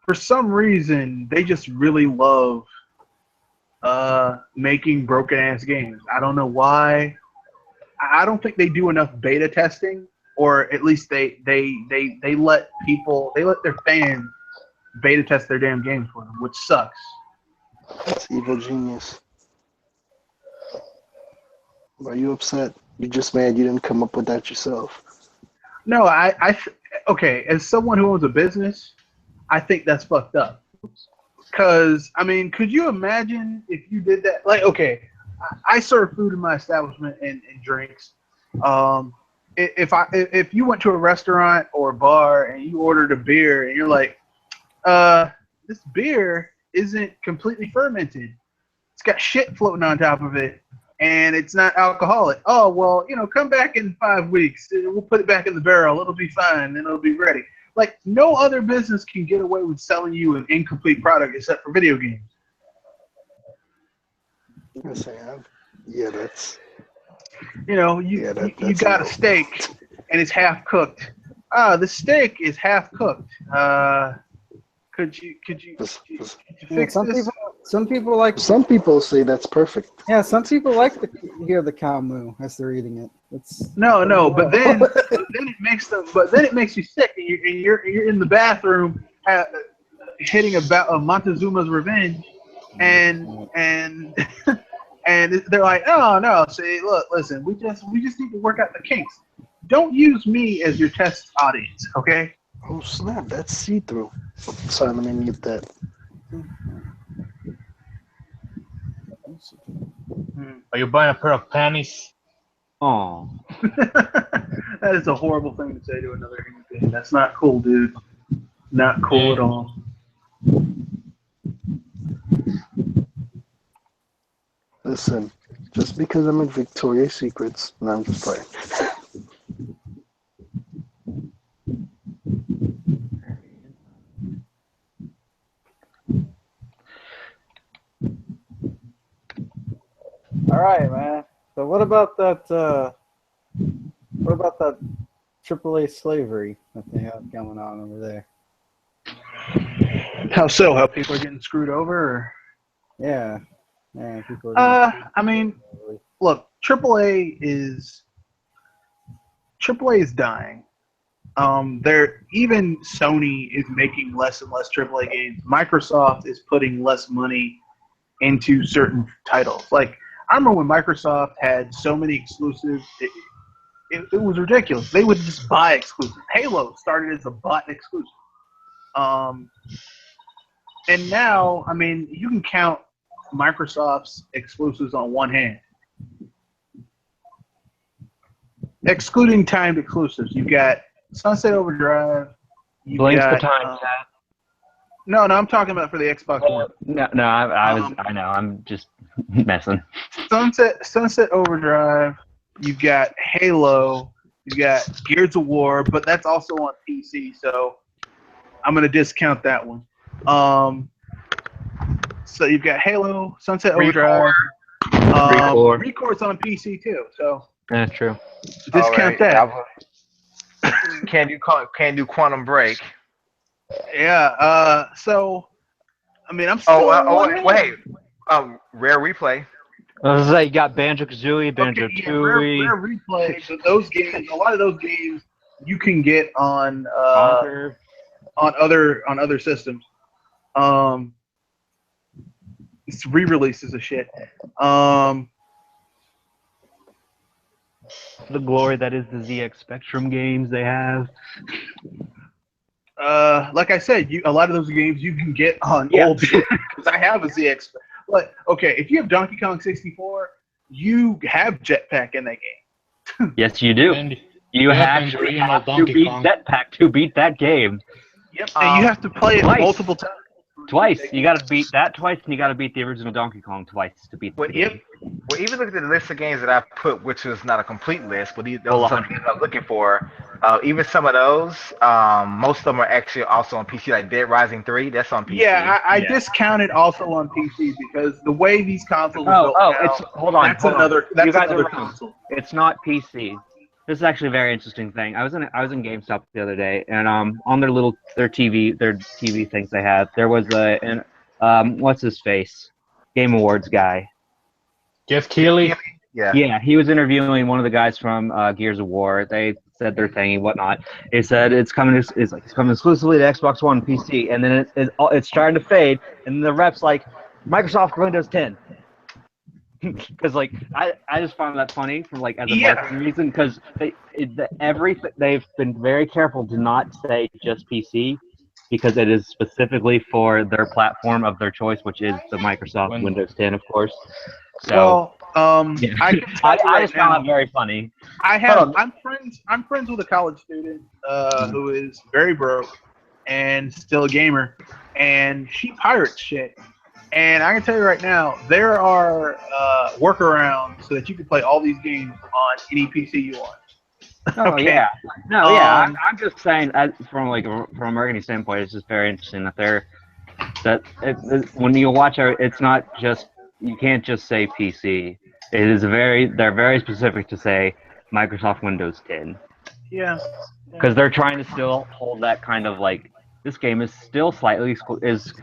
Speaker 1: for some reason, they just really love making broken ass games. I don't know why. I don't think they do enough beta testing, or at least they let their fans beta test their damn games for them, which sucks.
Speaker 6: That's evil genius. Are you upset? You just mad you didn't come up with that yourself?
Speaker 1: No, okay, as someone who owns a business, I think that's fucked up. Because, I mean, could you imagine if you did that? Like, okay, I serve food in my establishment and drinks. If you went to a restaurant or a bar and you ordered a beer and you're like, this beer isn't completely fermented. It's got shit floating on top of it, and it's not alcoholic. Oh, well, come back in 5 weeks. We'll put it back in the barrel. It'll be fine, and it'll be ready. Like, no other business can get away with selling you an incomplete product except for video games.
Speaker 6: Yeah, that's...
Speaker 1: You got a steak, and it's half cooked. The steak is half cooked. Could you fix this?
Speaker 4: Some people like.
Speaker 6: Some people say that's perfect.
Speaker 4: Yeah, some people like to hear the cow moo as they're eating it.
Speaker 1: No, but then it makes you sick, and you're in the bathroom hitting about Montezuma's Revenge, and and they're like, oh no, see, look, listen, we just need to work out the kinks. Don't use me as your test audience, okay?
Speaker 6: Oh snap, that's see-through. Sorry, let me mute that.
Speaker 3: Are you buying a pair of panties?
Speaker 5: Oh.
Speaker 1: That is a horrible thing to say to another human being. That's not cool, dude. Not cool at all.
Speaker 6: Listen, just because I'm in Victoria's Secrets, no, I'm just playing.
Speaker 4: All right, man. So what about that? What about that AAA slavery that they have going on over there?
Speaker 1: How so? How people are getting screwed over? Or?
Speaker 4: Yeah, people are.
Speaker 1: I mean, look, AAA is dying. Even Sony is making less and less AAA games. Microsoft is putting less money into certain titles. Like, I remember when Microsoft had so many exclusives, it was ridiculous. They would just buy exclusives. Halo started as a bought exclusive. And now, I mean, you can count Microsoft's exclusives on one hand. Excluding timed exclusives, you've got Sunset Overdrive.
Speaker 5: Blinks the time, chat.
Speaker 1: No, I'm talking about for the Xbox One.
Speaker 5: No, I know, I'm just messing.
Speaker 1: Sunset Overdrive. You've got Halo. You've got Gears of War, but that's also on PC, so I'm gonna discount that one. So you've got Halo, Sunset Overdrive. Record's on PC too, so
Speaker 5: that's true.
Speaker 1: Discount that.
Speaker 2: Can't do Quantum Break.
Speaker 1: Yeah. So, I mean, I'm still.
Speaker 2: Wait. Rare Replay.
Speaker 5: I was like, you got Banjo-Kazooie, Banjo-Tooie.
Speaker 1: Rare Replay. So those games, a lot of those games, you can get on other systems. It's re-releases of shit.
Speaker 5: The glory that is the ZX Spectrum games they have.
Speaker 1: Like I said, a lot of those games you can get on old shit because I have a ZX. But okay, if you have Donkey Kong 64, you have Jetpack in that game.
Speaker 5: Yes, you do.
Speaker 3: And
Speaker 5: you have to beat Jetpack to beat that game.
Speaker 1: Yep, and you have to play it multiple times.
Speaker 5: Twice. You got to beat that twice, and you got to beat the original Donkey Kong twice to beat the game.
Speaker 2: Well, even look at the list of games that I put, which was not a complete list, but those are some games I'm looking for. Even some of those, most of them are actually also on PC, like Dead Rising 3. That's on PC.
Speaker 1: Yeah, I discounted also on PC because the way these consoles are built now, that's another console.
Speaker 5: It's not PC. This is actually a very interesting thing. I was in GameStop the other day, and on their TV things they have, there was what's his face, Game Awards guy.
Speaker 3: Jeff Keighley.
Speaker 5: Yeah, he was interviewing one of the guys from Gears of War. They said their thing and whatnot. He said it's coming exclusively to Xbox One and PC, and then it's starting to fade, and the rep's like, Microsoft Windows 10. Because I just found that funny for as a marketing reason, because they've been very careful to not say just PC, because it is specifically for their platform of their choice, which is the Microsoft Windows 10, of course. So I just found it very funny.
Speaker 1: I'm friends with a college student who is very broke and still a gamer, and she pirates shit. And I can tell you right now, there are workarounds so that you can play all these games on any PC you want.
Speaker 5: Okay. I'm just saying, from a marketing standpoint, it's just very interesting that when you watch it's not just, you can't just say PC. It is they're very specific to say Microsoft Windows 10.
Speaker 1: Yeah.
Speaker 5: Because they're trying to still hold that kind of this game is still slightly exclusive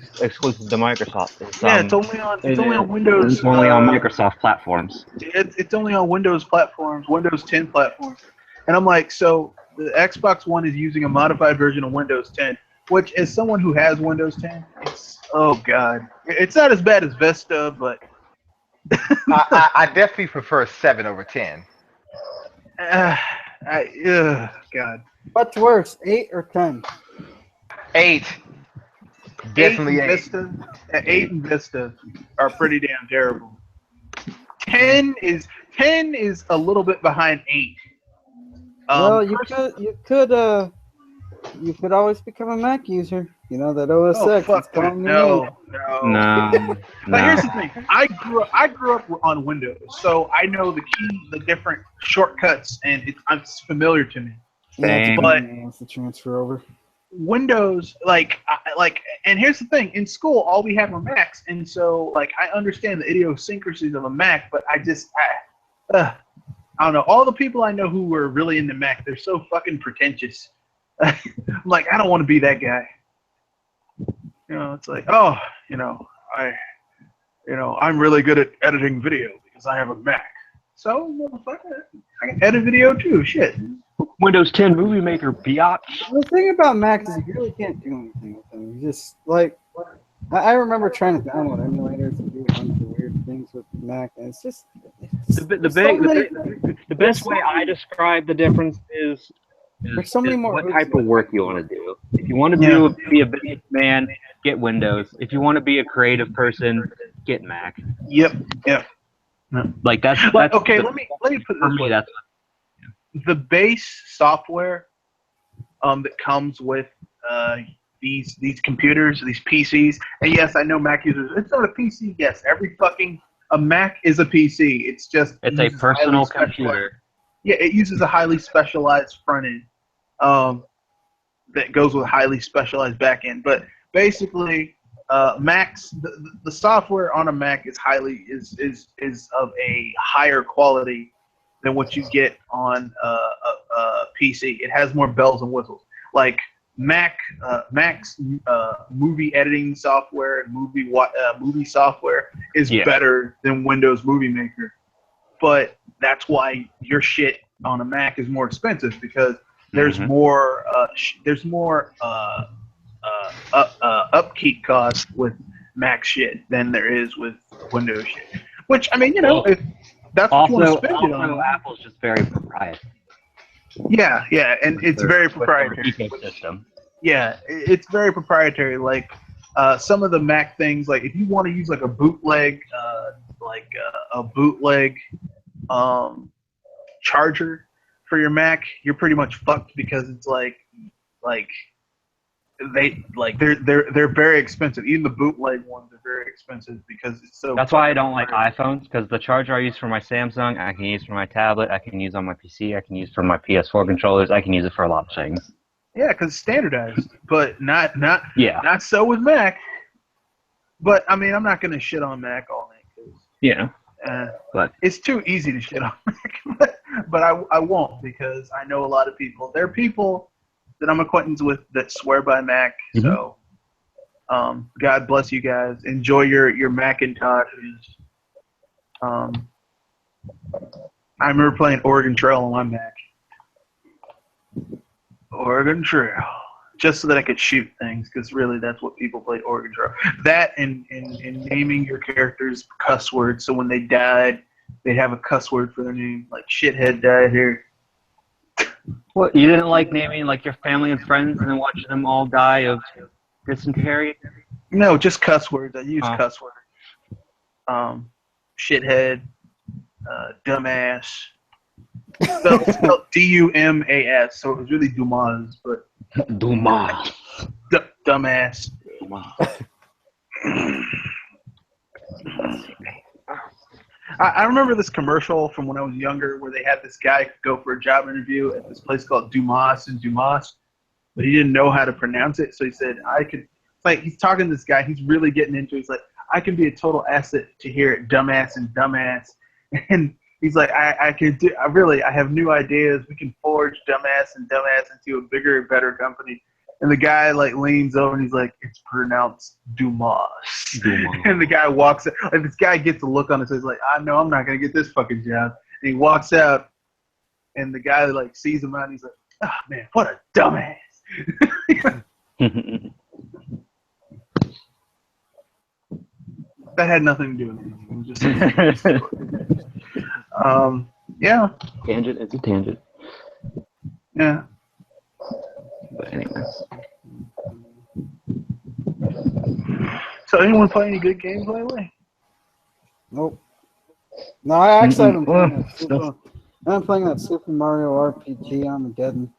Speaker 5: to Microsoft.
Speaker 1: It's only on Windows.
Speaker 5: It's only on Microsoft platforms.
Speaker 1: It's only on Windows platforms, Windows 10 platforms. And I'm like, so the Xbox One is using a modified version of Windows 10, which, as someone who has Windows 10, it's not as bad as Vista, but
Speaker 2: I definitely prefer 7 over 10.
Speaker 1: God.
Speaker 4: What's worse, 8 or 10?
Speaker 2: 8. Definitely 8.
Speaker 1: Vista, 8 and Vista are pretty damn terrible. 10 is a little bit behind 8.
Speaker 4: Well, you could always become a Mac user. You know that OS X.
Speaker 1: No. But here's the thing: I grew up on Windows, so I know the different shortcuts, and it's familiar to me.
Speaker 5: Same.
Speaker 4: But wants to transfer over.
Speaker 1: Windows, and here's the thing: in school, all we had were Macs, and so like I understand the idiosyncrasies of a Mac, but I don't know. All the people I know who were really into Mac, they're so fucking pretentious. I'm like, I don't want to be that guy. It's like, I'm really good at editing video because I have a Mac. So, motherfucker, I can edit video too. Shit.
Speaker 5: Windows 10 Movie Maker, biatch.
Speaker 4: The thing about Macs is you really can't do anything with them. You just, like, I remember trying to download emulators and do a bunch of weird things with Mac, and it's just
Speaker 5: the best way I describe the difference is
Speaker 4: so many more
Speaker 5: what type of work you want to do. If you want to be a businessman, get Windows. If you want to be a creative person, get Mac.
Speaker 1: Yep.
Speaker 5: Like that's
Speaker 1: okay. Let me put it this way. The base software that comes with these computers, these PCs, and yes, I know Mac users. It's not a PC. Yes, a Mac is a PC. It's
Speaker 5: a personal computer.
Speaker 1: Yeah, it uses a highly specialized front end that goes with a highly specialized back end. But basically, Macs, the software on a Mac is of a higher quality than what you get on a PC. It has more bells and whistles. Like Mac's movie editing software and movie software is better than Windows Movie Maker. But that's why your shit on a Mac is more expensive because there's more upkeep costs with Mac shit than there is with Windows shit. Which if that's what you want to spend it on.
Speaker 5: Apple's just very proprietary.
Speaker 1: Yeah, and it's very proprietary.
Speaker 5: Ecosystem.
Speaker 1: Yeah, it's very proprietary. Like some of the Mac things, like if you want to use like a bootleg, charger for your Mac, you're pretty much fucked because it's they're very expensive. Even the bootleg ones are very expensive because it's so.
Speaker 5: That's why I don't like iPhones, because the charger I use for my Samsung, I can use for my tablet, I can use on my PC, I can use for my PS4 controllers, I can use it for a lot of things.
Speaker 1: Yeah, because it's standardized, but not so with Mac. But I mean, I'm not gonna shit on Mac all night. But it's too easy to shit on Mac. but I won't because I know a lot of people. There are people that I'm acquainted with that swear by Mac. So, God bless you guys. Enjoy your Macintoshes. I remember playing Oregon Trail on my Mac. Oregon Trail. Just so that I could shoot things, because really that's what people play Oregon Trail. That and naming your characters cuss words, so when they died, they'd have a cuss word for their name, like shithead died here.
Speaker 5: What, you didn't like naming like your family and friends and then watching them all die of dysentery?
Speaker 1: No, just cuss words. I use cuss words. Shithead, dumbass. Spelled D-U-M-A-S, so it was really Dumas, but
Speaker 5: Dumas.
Speaker 1: Dumbass. I remember this commercial from when I was younger where they had this guy go for a job interview at this place called Dumas and Dumas, but he didn't know how to pronounce it, so he said, he's talking to this guy, he's really getting into it, he's like, I can be a total asset to hear it, dumbass and dumbass, and he's like, I have new ideas, we can forge dumbass and dumbass into a bigger and better company. And the guy leans over and he's like, it's pronounced Dumas. And the guy walks out. Like, this guy gets a look on his face like, I know I'm not going to get this fucking job. And he walks out and the guy sees him out and he's like, oh man, what a dumbass. That had nothing to do with anything. It was just yeah.
Speaker 5: Tangent, it's a tangent.
Speaker 1: Yeah.
Speaker 5: But anyway.
Speaker 1: So anyone play any good games lately?
Speaker 4: Nope. No, I actually haven't playing that. I'm playing that Super Mario RPG Armageddon.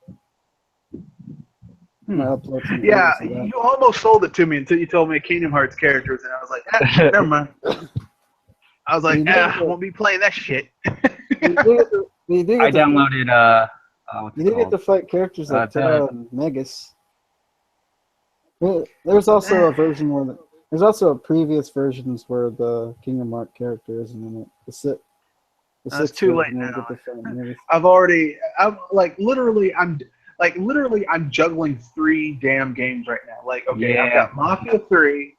Speaker 1: Yeah, you almost sold it to me until you told me Kingdom Hearts characters, and I was like, never mind. I was like, I won't be playing that shit.
Speaker 5: I downloaded.
Speaker 4: You did get to fight characters like Terra and Megas. Well, there's also a version where there's also previous versions where the Kingdom Hearts character isn't in it. The
Speaker 1: It's too late
Speaker 4: version
Speaker 1: now.
Speaker 4: with the family.
Speaker 1: I'm juggling 3 damn games right now. Like, okay, I've
Speaker 5: Yeah.
Speaker 1: got Mafia 3,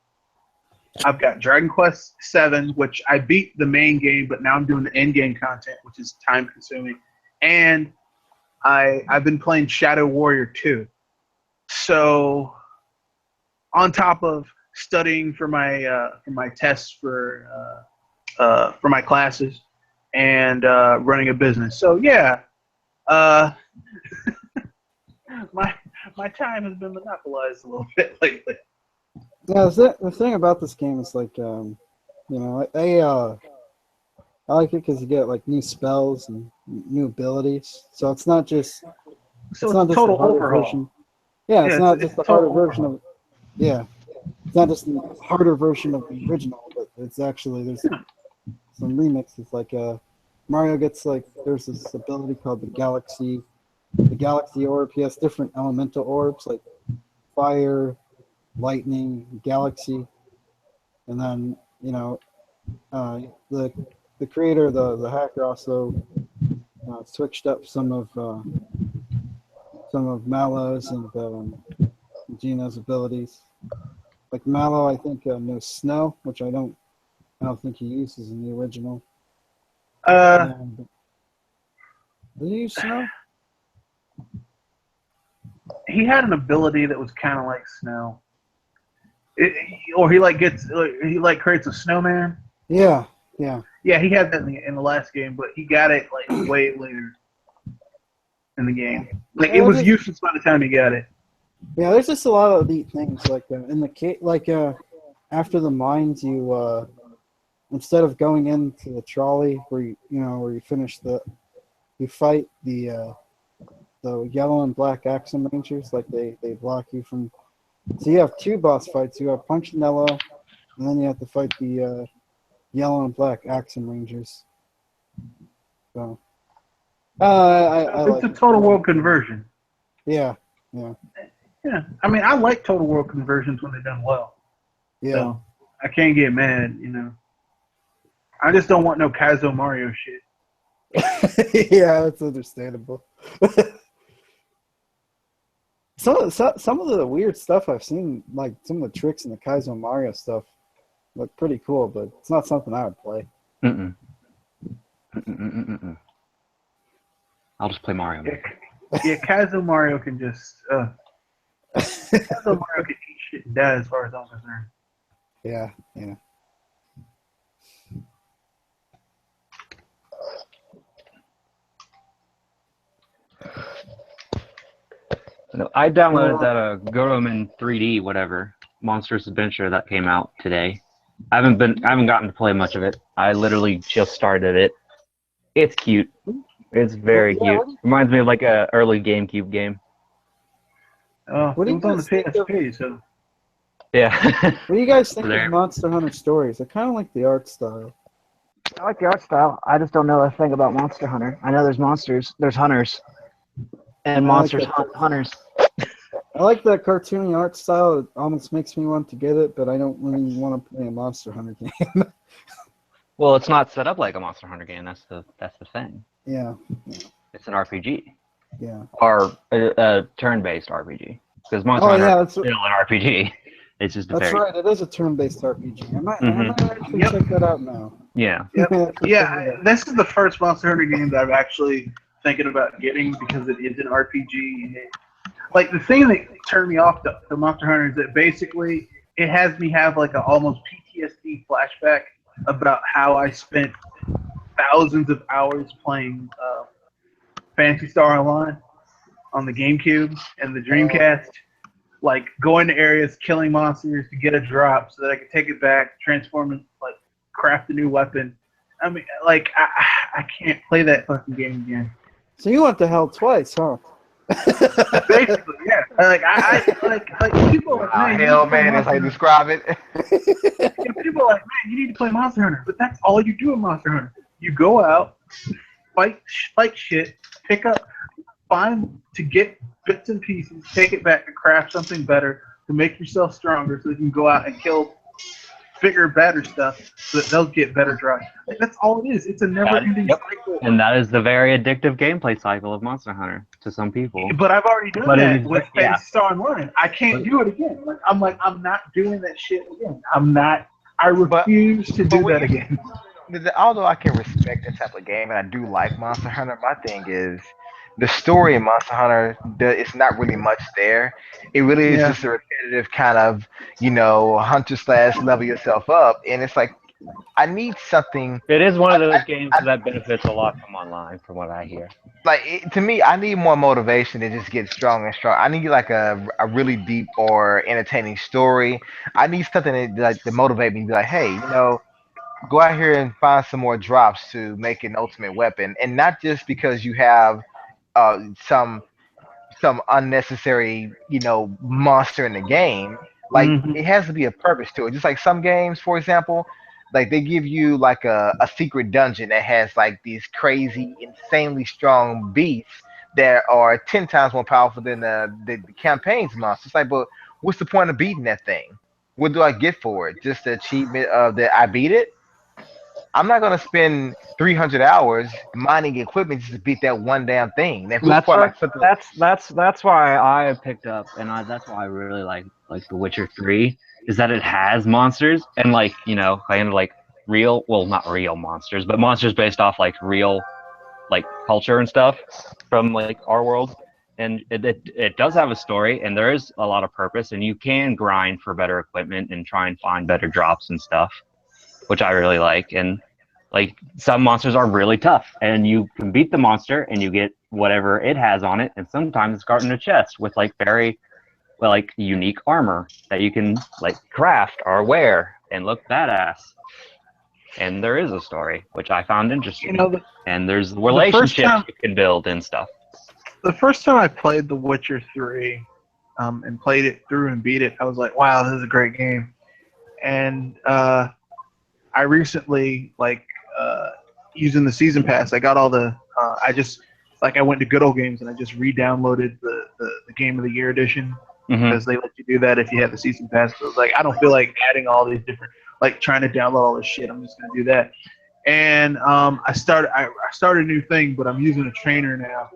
Speaker 1: I've got Dragon Quest 7, which I beat the main game, but now I'm doing the end game content, which is time consuming, and I've been playing Shadow Warrior 2. So, on top of studying for my tests for my classes and running a business, so yeah, my time has been monopolized a little bit lately.
Speaker 4: Yeah, the thing about this game is like, I like it because you get like new spells and new abilities. So it's not just
Speaker 1: So it's a total overhaul.
Speaker 4: version. Yeah, it's not just the harder version of. Yeah, it's not just the harder version of the original, but it's actually there's some remixes. Like Mario gets like there's this ability called the Galaxy Orb. He has different elemental orbs like fire, lightning, galaxy, and then the creator, the hacker, also switched up some of Mallow's and Gino's abilities. Like Mallow, I think knows snow, which I don't think he uses in the original. Did he use snow?
Speaker 1: He had an ability that was kind of like snow. Or he creates a snowman.
Speaker 4: Yeah.
Speaker 1: Yeah, he had that in the last game, but he got it like way later in the game. Like it was useless by the time he got it.
Speaker 4: Yeah, there's just a lot of neat things like in the after the mines, you instead of going into the trolley where you finish you fight the yellow and black Axum Rangers, like they block you from. So you have 2 boss fights. You have Punchinello, and then you have to fight the yellow and black Axum Rangers. So,
Speaker 1: it's a total world conversion.
Speaker 4: Yeah.
Speaker 1: Yeah, I mean, I like total world conversions when they're done well.
Speaker 4: Yeah.
Speaker 1: So I can't get mad, I just don't want no Kaizo Mario shit.
Speaker 4: Yeah, that's understandable. Some of the weird stuff I've seen, like some of the tricks in the Kaizo Mario stuff, look pretty cool, but it's not something I would play.
Speaker 5: I'll just play Mario.
Speaker 1: Yeah, Kaizo Mario can just Kaizo Mario can eat shit and die as far as I'm concerned.
Speaker 4: Yeah.
Speaker 5: No, I downloaded that Goroman 3D whatever Monsters Adventure that came out today. I haven't gotten to play much of it. I literally just started it. It's cute. It's very cute. Reminds me of like a early GameCube game.
Speaker 1: Oh, it was on the PSP, so.
Speaker 5: Yeah.
Speaker 4: What do you guys think of Monster Hunter Stories? I kind of like the art style.
Speaker 5: I like the art style. I just don't know a thing about Monster Hunter. I know there's monsters, there's hunters, and monsters hunt hunters.
Speaker 4: I like that cartoony art style. It almost makes me want to get it, but I don't really want to play a Monster Hunter game.
Speaker 5: Well, it's not set up like a Monster Hunter game. That's the thing.
Speaker 4: Yeah.
Speaker 5: It's an RPG.
Speaker 4: Yeah.
Speaker 5: Or a turn-based RPG. Because Monster Hunter is still an RPG. It's just
Speaker 4: that's right. It is a turn-based RPG. I might actually check that out now.
Speaker 5: Yeah.
Speaker 1: Yep. Yeah. This is the first Monster Hunter game that I'm actually thinking about getting because it is an RPG. Like the thing that turned me off the Monster Hunter is that basically it has me have like a almost PTSD flashback about how I spent thousands of hours playing Phantasy Star Online on the GameCube and the Dreamcast. Like going to areas, killing monsters to get a drop so that I could take it back, transform it, like craft a new weapon. I mean, like I can't play that fucking game again.
Speaker 4: So you went to hell twice, huh?
Speaker 1: Basically, yeah. Like people are like, man,
Speaker 2: hell, man, that's how you describe it.
Speaker 1: People are like, man, you need to play Monster Hunter, but that's all you do in Monster Hunter. You go out, fight shit, pick up, find to get bits and pieces, take it back and craft something better to make yourself stronger so you can go out and kill bigger, better stuff so that they'll get better drops. Like, that's all it is. It's a never-ending cycle.
Speaker 5: And that is the very addictive gameplay cycle of Monster Hunter to some people.
Speaker 1: But I've already done that with Phantasy Star Online. I can't do it again. I'm not doing that shit again. I refuse to do that again.
Speaker 2: Although I can respect that type of game and I do like Monster Hunter, my thing is the story in Monster Hunter. It's not really much there. It really is just a repetitive kind of, hunter / level yourself up, and it's like I need something.
Speaker 5: It is one of those games that benefits a lot from online, from what I hear.
Speaker 2: To me, I need more motivation to just get strong and strong. I need like a really deep or entertaining story. I need something to motivate me to be like, hey, go out here and find some more drops to make an ultimate weapon, and not just because you have some unnecessary monster in the game. Like it has to be a purpose to it. Just like some games, for example, like they give you like a secret dungeon that has like these crazy, insanely strong beasts that are 10 times more powerful than the campaign's monsters. It's like, but what's the point of beating that thing? What do I get for it? Just the achievement of that I beat it? I'm not gonna spend 300 hours mining equipment just to beat that one damn thing.
Speaker 5: That's why I picked up, and that's why I really like The Witcher 3, is that it has monsters and kind of like real, well, not real monsters, but monsters based off like real like culture and stuff from like our world. And it does have a story, and there is a lot of purpose, and you can grind for better equipment and try and find better drops and stuff, which I really like. And like some monsters are really tough, and you can beat the monster and you get whatever it has on it, and sometimes it's got in a chest with like very unique armor that you can like craft or wear and look badass. And there is a story, which I found interesting. And there's relationships you can build and stuff.
Speaker 1: The first time I played The Witcher 3 and played it through and beat it, I was like, wow, this is a great game. And I recently, using the season pass, I got all the I went to Good Old Games and I just re-downloaded the Game of the Year edition because they let you do that if you have the season pass. So I was like, I don't feel like adding all these different, trying to download all this shit. I'm just gonna do that. And I started a new thing, but I'm using a trainer now,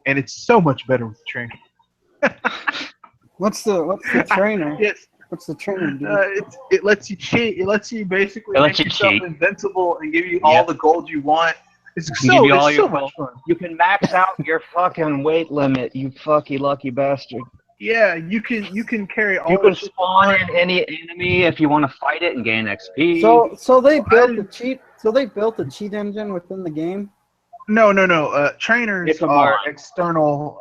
Speaker 1: and it's so much better with the trainer.
Speaker 4: What's the trainer?
Speaker 1: Yes.
Speaker 4: What's the trainer do?
Speaker 1: It lets you cheat. It lets you basically make yourself invincible and give you all the gold you want. It's so much fun.
Speaker 5: You can max out your fucking weight limit, you fucking lucky bastard.
Speaker 1: Yeah, you can carry all.
Speaker 5: You can spawn in any enemy if you want to fight it and gain XP.
Speaker 4: So they built the cheat. So they built a cheat engine within the game.
Speaker 1: No. Trainers are external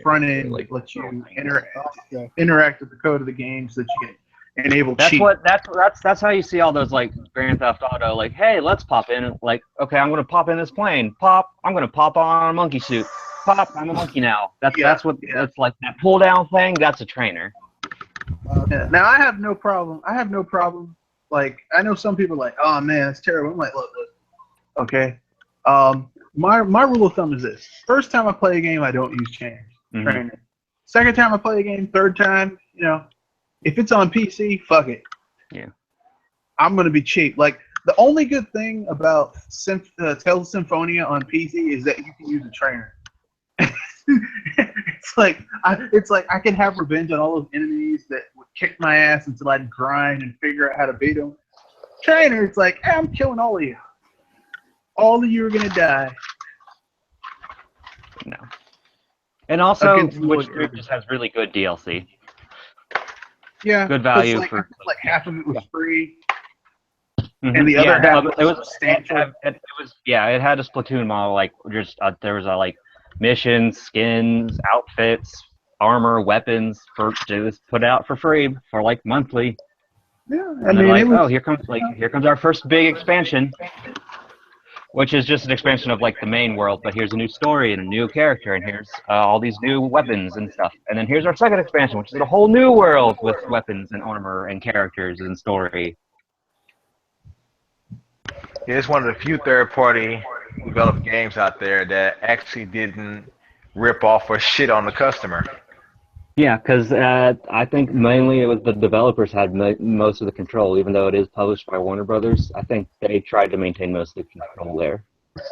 Speaker 1: front end, let you interact with the code of the game so that you can enable cheat.
Speaker 5: That's how you see all those like Grand Theft Auto. Like, hey, let's pop in. Like, okay, I'm gonna pop in this plane. Pop, I'm gonna pop on a monkey suit. Pop, I'm a monkey now. That's like that pull down thing. That's a trainer.
Speaker 1: Yeah. Now I have no problem. Like, I know some people are like, oh man, it's terrible. I'm like, look, okay. My rule of thumb is this: first time I play a game, I don't use trainer. Second time I play a game, third time, if it's on PC, fuck it.
Speaker 5: Yeah. I'm
Speaker 1: gonna be cheap. Like, the only good thing about Tales of Symphonia on PC is that you can use a trainer. It's like I can have revenge on all those enemies that would kick my ass until I'd grind and figure out how to beat them. Trainer, it's like, hey, I'm killing all of you. All of you are gonna die.
Speaker 5: No. And also, which just has really good DLC.
Speaker 1: Yeah.
Speaker 5: Good value
Speaker 1: for half of it was free. And the other half was substantial.
Speaker 5: It had a Splatoon model, like there was a missions, skins, outfits, armor, weapons for just put out for free for monthly.
Speaker 1: Yeah,
Speaker 5: and here comes our first big expansion, which is just an expansion of the main world, but here's a new story and a new character, and here's all these new weapons and stuff. And then here's our second expansion, which is a whole new world with weapons and armor and characters and story.
Speaker 2: Yeah, it's one of the few third-party developed games out there that actually didn't rip off or shit on the customer.
Speaker 5: Yeah, because I think mainly it was the developers had most of the control, even though it is published by Warner Brothers. I think they tried to maintain most of the control there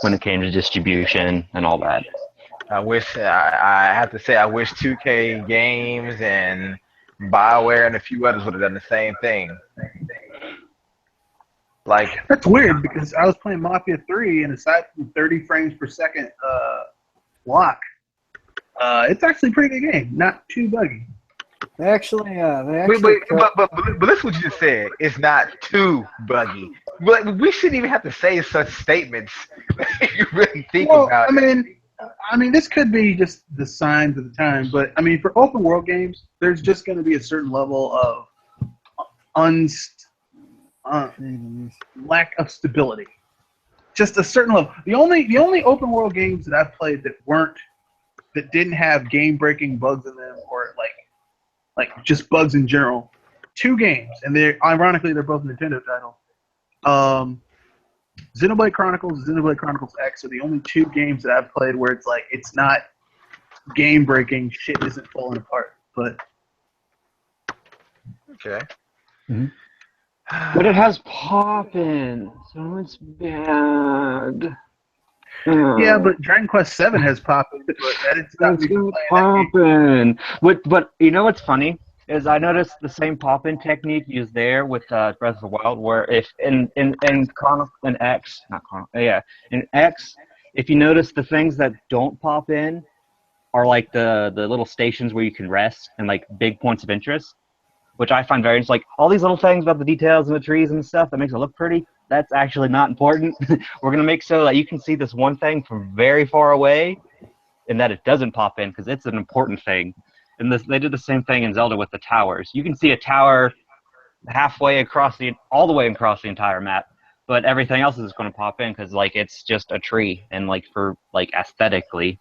Speaker 5: when it came to distribution and all that.
Speaker 2: I have to say, I wish 2K Games and BioWare and a few others would have done the same thing. Like,
Speaker 1: That's weird because I was playing Mafia 3, and aside from 30 frames per second lock, it's actually a pretty good game. Not too buggy.
Speaker 4: They actually
Speaker 2: but listen what you just said. It's not too buggy. Like, we shouldn't even have to say such statements. You really think about it.
Speaker 1: I mean, this could be just the signs of the time, but I mean, for open world games, there's just going to be a certain level of lack of stability. Just a certain level. The only open world games that I've played that didn't have game breaking bugs in them, or like just bugs in general. 2 games, and ironically they're both Nintendo titles. Xenoblade Chronicles and Xenoblade Chronicles X are the only 2 games that I've played where it's like it's not game breaking, shit isn't falling apart. But
Speaker 2: Okay.
Speaker 5: Mm-hmm. But it has pop-in, so it's bad.
Speaker 1: yeah, but Dragon Quest VII has pop-in, but that is not me from playing that game.
Speaker 5: But you know what's funny is I noticed the same pop-in technique used there with Breath of the Wild, where if in X, if you notice the things that don't pop in are like the little stations where you can rest and like big points of interest, which I find very interesting. Like all these little things about the details and the trees and stuff that makes it look pretty, that's actually not important. We're going to make so that you can see this one thing from very far away and that it doesn't pop in because it's an important thing. And they did the same thing in Zelda with the towers. You can see a tower halfway across all the way across the entire map, but everything else is going to pop in because like it's just a tree and like for like aesthetically.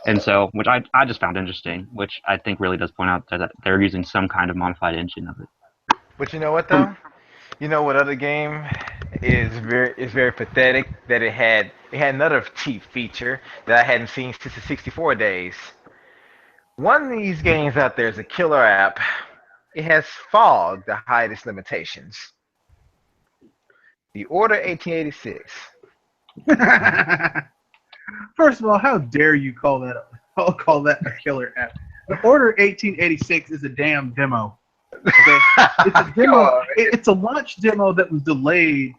Speaker 5: And so, which I just found interesting, which I think really does point out that they're using some kind of modified engine of it.
Speaker 2: But you know what though? You know what other game is very pathetic? That it had another cheap feature that I hadn't seen since the 64 days. One of these games out there is a killer app. It has fog to hide its limitations. The Order 1886.
Speaker 1: First of all, how dare you call that a killer app? The Order 1886 is a damn demo. Okay? It's a demo. It's a launch demo that was delayed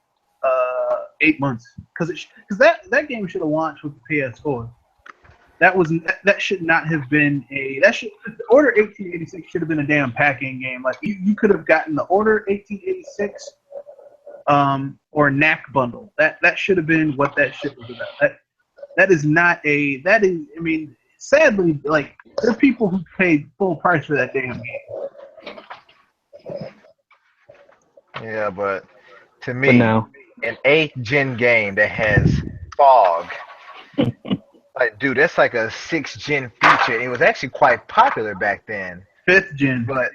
Speaker 1: 8 months because that game should have launched with the PS4. That should not have been the Order 1886 should have been a damn packing game. Like you could have gotten the Order 1886 or NAC bundle. That should have been what that shit was about. That is I mean, sadly, like there are people who paid full price for that damn game.
Speaker 2: Yeah, but to me, an 8th gen game that has fog. Like, dude, that's like a 6th gen feature. It was actually quite popular back then.
Speaker 1: 5th gen.
Speaker 2: But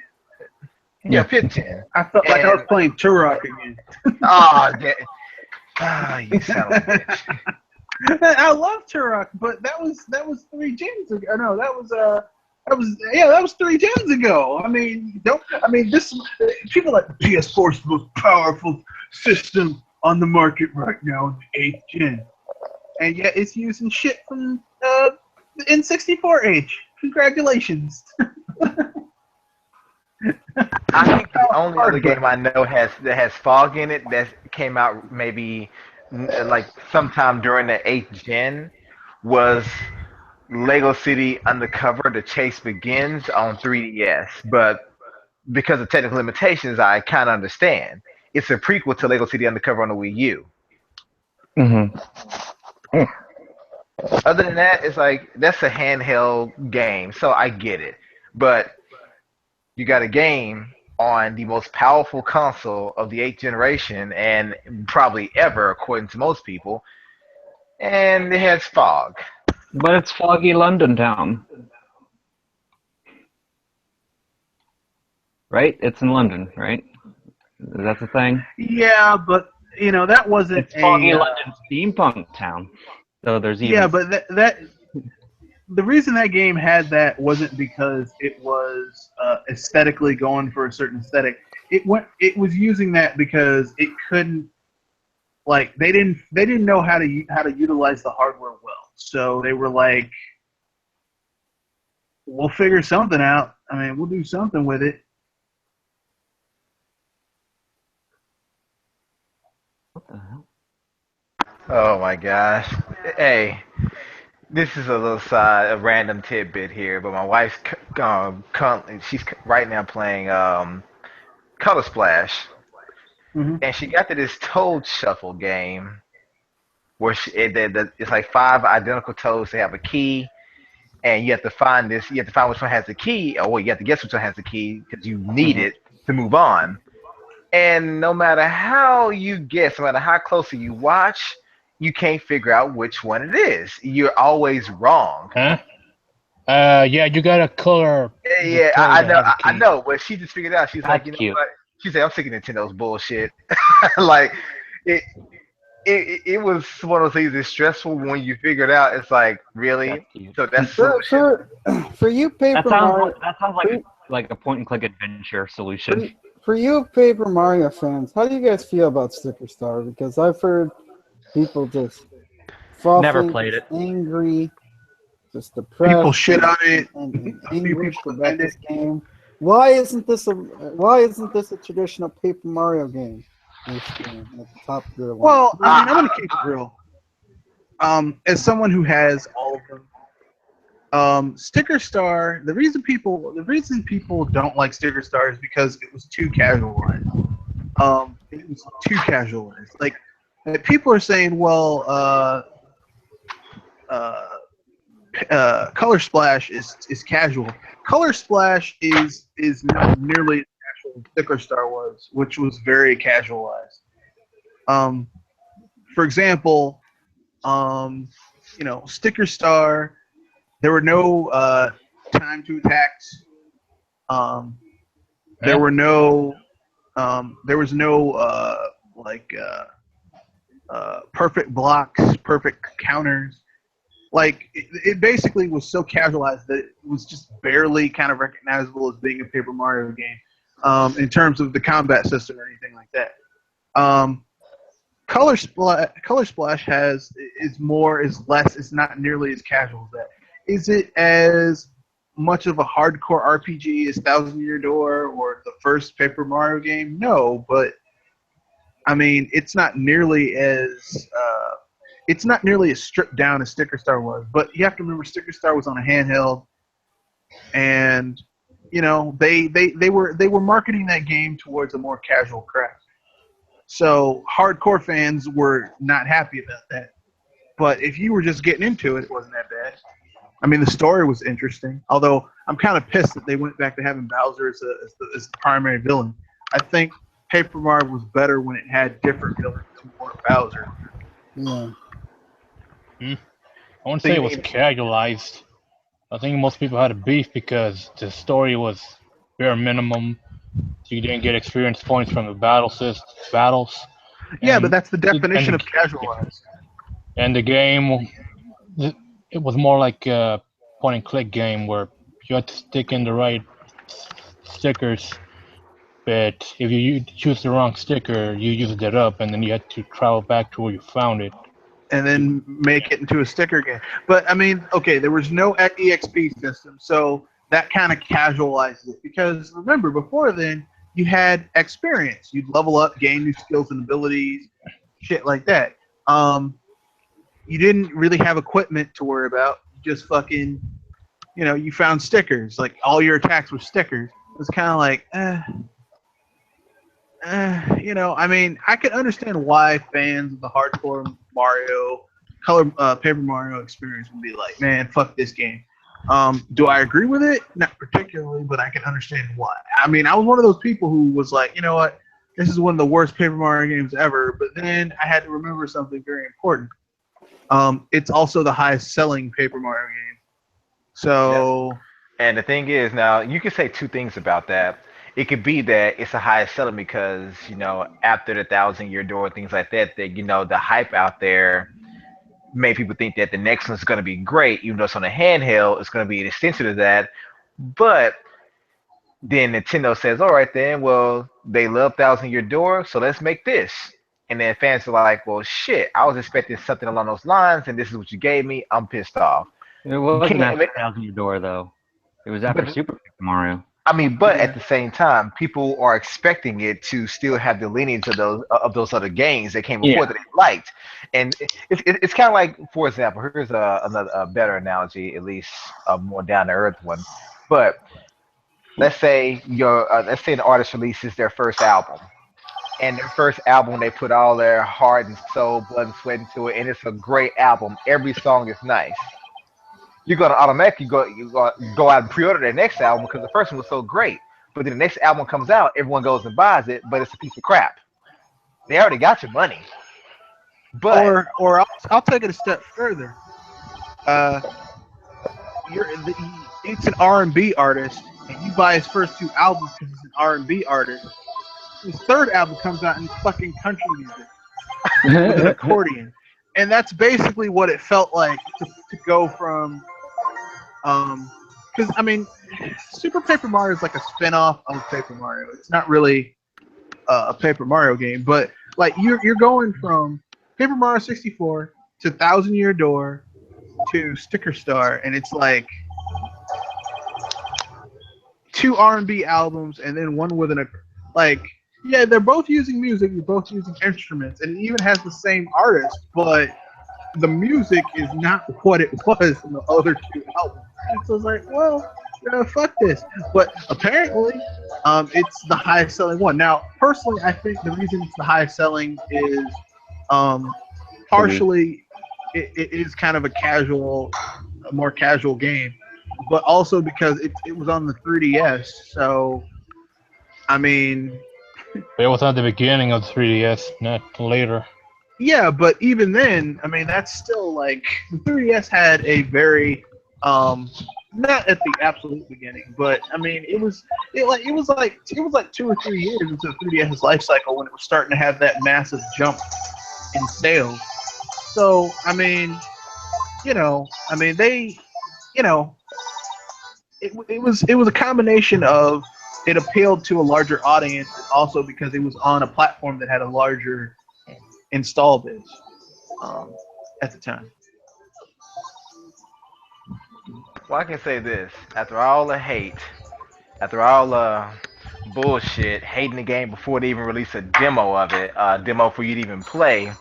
Speaker 2: yeah, 5th gen.
Speaker 1: I felt like I was playing Turok again.
Speaker 2: You son of a bitch.
Speaker 1: I love Turok, but that was 3 gens ago. No, that was 3 gens ago. I mean, this people like the PS4 is the most powerful system on the market right now in the 8th gen. And yet it's using shit from the N64 age. Congratulations.
Speaker 2: I think the only other game I know that has fog in it that came out maybe like sometime during the 8th gen was Lego City Undercover: The Chase Begins on 3DS. But because of technical limitations, I kind of understand. It's a prequel to Lego City Undercover on the Wii U.
Speaker 5: Mm-hmm.
Speaker 2: Other than that, it's like that's a handheld game, so I get it. But you got a game on the most powerful console of the 8th generation and probably ever, according to most people, and it has fog.
Speaker 5: But it's foggy London town. Right? It's in London, right? Is that the thing?
Speaker 1: Yeah, but that wasn't
Speaker 5: it's foggy London steampunk town. So there's even...
Speaker 1: Yeah, but the reason that game had that wasn't because it was aesthetically going for a certain aesthetic. It was using that because it couldn't, like, they didn't know how to utilize the hardware well. So they were like, we'll figure something out. I mean, we'll do something with it.
Speaker 5: What the hell?
Speaker 2: Oh my gosh. Hey, this is a random tidbit here, but my wife's currently, she's right now playing Color Splash,
Speaker 1: Mm-hmm.
Speaker 2: and she got to this Toad Shuffle game where it's like 5 identical toads. They have a key, and you have to find this. You have to find which one has the key, or well, you have to guess which one has the key because you need it to move on. And no matter how you guess, no matter how closely you watch, you can't figure out which one it is. You're always wrong.
Speaker 3: Huh? Yeah, you gotta color.
Speaker 2: Yeah, I know. But she just figured it out. She's like,
Speaker 5: That's
Speaker 2: you know
Speaker 5: cute.
Speaker 2: what? She said, I'm sick of Nintendo's bullshit. Like, it, it was one of those things that's stressful when you figure it out. It's like, really?
Speaker 5: That's cute.
Speaker 2: So that's
Speaker 4: For you, Paper Mario.
Speaker 5: That sounds like a point and click adventure solution.
Speaker 4: For you Paper Mario fans, how do you guys feel about Sticker Star? Because I've heard people just
Speaker 5: Never played it.
Speaker 4: angry, just depressed.
Speaker 1: People shit on it.
Speaker 4: And
Speaker 1: A few
Speaker 4: anguish
Speaker 1: people
Speaker 4: about
Speaker 1: defend
Speaker 4: this
Speaker 1: it.
Speaker 4: game. Why isn't this a traditional Paper Mario game? This game at the top of your line.
Speaker 1: Well, I mean, I'm gonna keep it real. As someone who has all of them, Sticker Star. The reason people don't like Sticker Star is because it was too casualized. It was too casualized. Like, people are saying, well, Color Splash is casual. Color Splash is not nearly as casual as Sticker Star was, which was very casualized. For example, Sticker Star, there were no time to attacks. There were no there was no perfect blocks, perfect counters. Like, it basically was so casualized that it was just barely kind of recognizable as being a Paper Mario game in terms of the combat system or anything like that. Color Splash is less. It's not nearly as casual as that. Is it as much of a hardcore RPG as Thousand Year Door or the first Paper Mario game? No, but I mean, it's not nearly as stripped down as Sticker Star was. But you have to remember, Sticker Star was on a handheld, and they were marketing that game towards a more casual crowd. So hardcore fans were not happy about that. But if you were just getting into it, it wasn't that bad. I mean, the story was interesting. Although I'm kind of pissed that they went back to having Bowser as the primary villain. I think Paper Mario was better when it had different villains and more Bowser.
Speaker 4: Yeah.
Speaker 3: I wouldn't say it was casualized. I think most people had a beef because the story was bare minimum. So you didn't get experience points from the battles.
Speaker 1: Yeah, but that's the definition of casualized.
Speaker 3: And the game, it was more like a point and click game where you had to stick in the right stickers. But if you choose the wrong sticker, you used it up, and then you had to travel back to where you found it.
Speaker 1: And then make it into a sticker game. But, I mean, okay, there was no EXP system, so that kind of casualized it. Because, remember, before then, you had experience. You'd level up, gain new skills and abilities, shit like that. You didn't really have equipment to worry about. You just fucking, you found stickers. Like, all your attacks were stickers. It was kind of like, I mean, I can understand why fans of the hardcore Paper Mario experience would be like, man, fuck this game. Do I agree with it? Not particularly, but I can understand why. I mean, I was one of those people who was like, you know what, this is one of the worst Paper Mario games ever, but then I had to remember something very important. It's also the highest selling Paper Mario game. So...
Speaker 2: And the thing is, now, you can say two things about that. It could be that it's the highest selling because, after the 1,000 Year Door, things like that, the hype out there made people think that the next one's going to be great, even though it's on a handheld, it's going to be an extension of that. But then Nintendo says, all right, then, well, they love Thousand Year Door, so let's make this. And then fans are like, well, shit, I was expecting something along those lines, and this is what you gave me. I'm pissed off.
Speaker 5: It wasn't
Speaker 2: Can't-
Speaker 5: after Thousand Year Door, though. It was after
Speaker 2: But-
Speaker 5: Super Paper Mario.
Speaker 2: I mean, but
Speaker 1: Yeah.
Speaker 2: at the same time, people are expecting it to still have the lineage of those other games that came before
Speaker 5: Yeah.
Speaker 2: that they liked, and it's kind of like, for example, here's a better analogy, at least a more down to earth one. But let's say an artist releases their first album, and their first album they put all their heart and soul, blood and sweat into it, and it's a great album. Every song is nice. You're gonna automatically go out and pre-order their next album because the first one was so great. But then the next album comes out, everyone goes and buys it, but it's a piece of crap. They already got your money. But
Speaker 1: Or I'll take it a step further. It's an R&B artist, and you buy his first two albums because he's an R&B artist. His third album comes out in fucking country music with an accordion, and that's basically what it felt like to go from. Because I mean, Super Paper Mario is like a spin-off of Paper Mario. It's not really a Paper Mario game, but like you're going from Paper Mario 64 to Thousand Year Door to Sticker Star, and it's like two R&B albums and then one with yeah, they're both using music, they're both using instruments, and it even has the same artist, but the music is not what it was in the other two albums. So it's like, well, fuck this. But apparently, it's the highest selling one. Now, personally, I think the reason it's the highest selling is partially it is kind of a more casual game, but also because it was on the 3DS. So, I mean,
Speaker 3: But it was at the beginning of the 3DS, not later.
Speaker 1: yeah, but even then, I mean, that's still like the 3DS had a very not at the absolute beginning, but I mean, it was like 2 or 3 years into the 3DS's life cycle when it was starting to have that massive jump in sales. So, I mean, they, it was a combination of it appealed to a larger audience, also because it was on a platform that had a larger install base at the time.
Speaker 2: well, I can say this: after all the hate, after all the bullshit, hating the game before they even release a demo of it, demo for you to even play,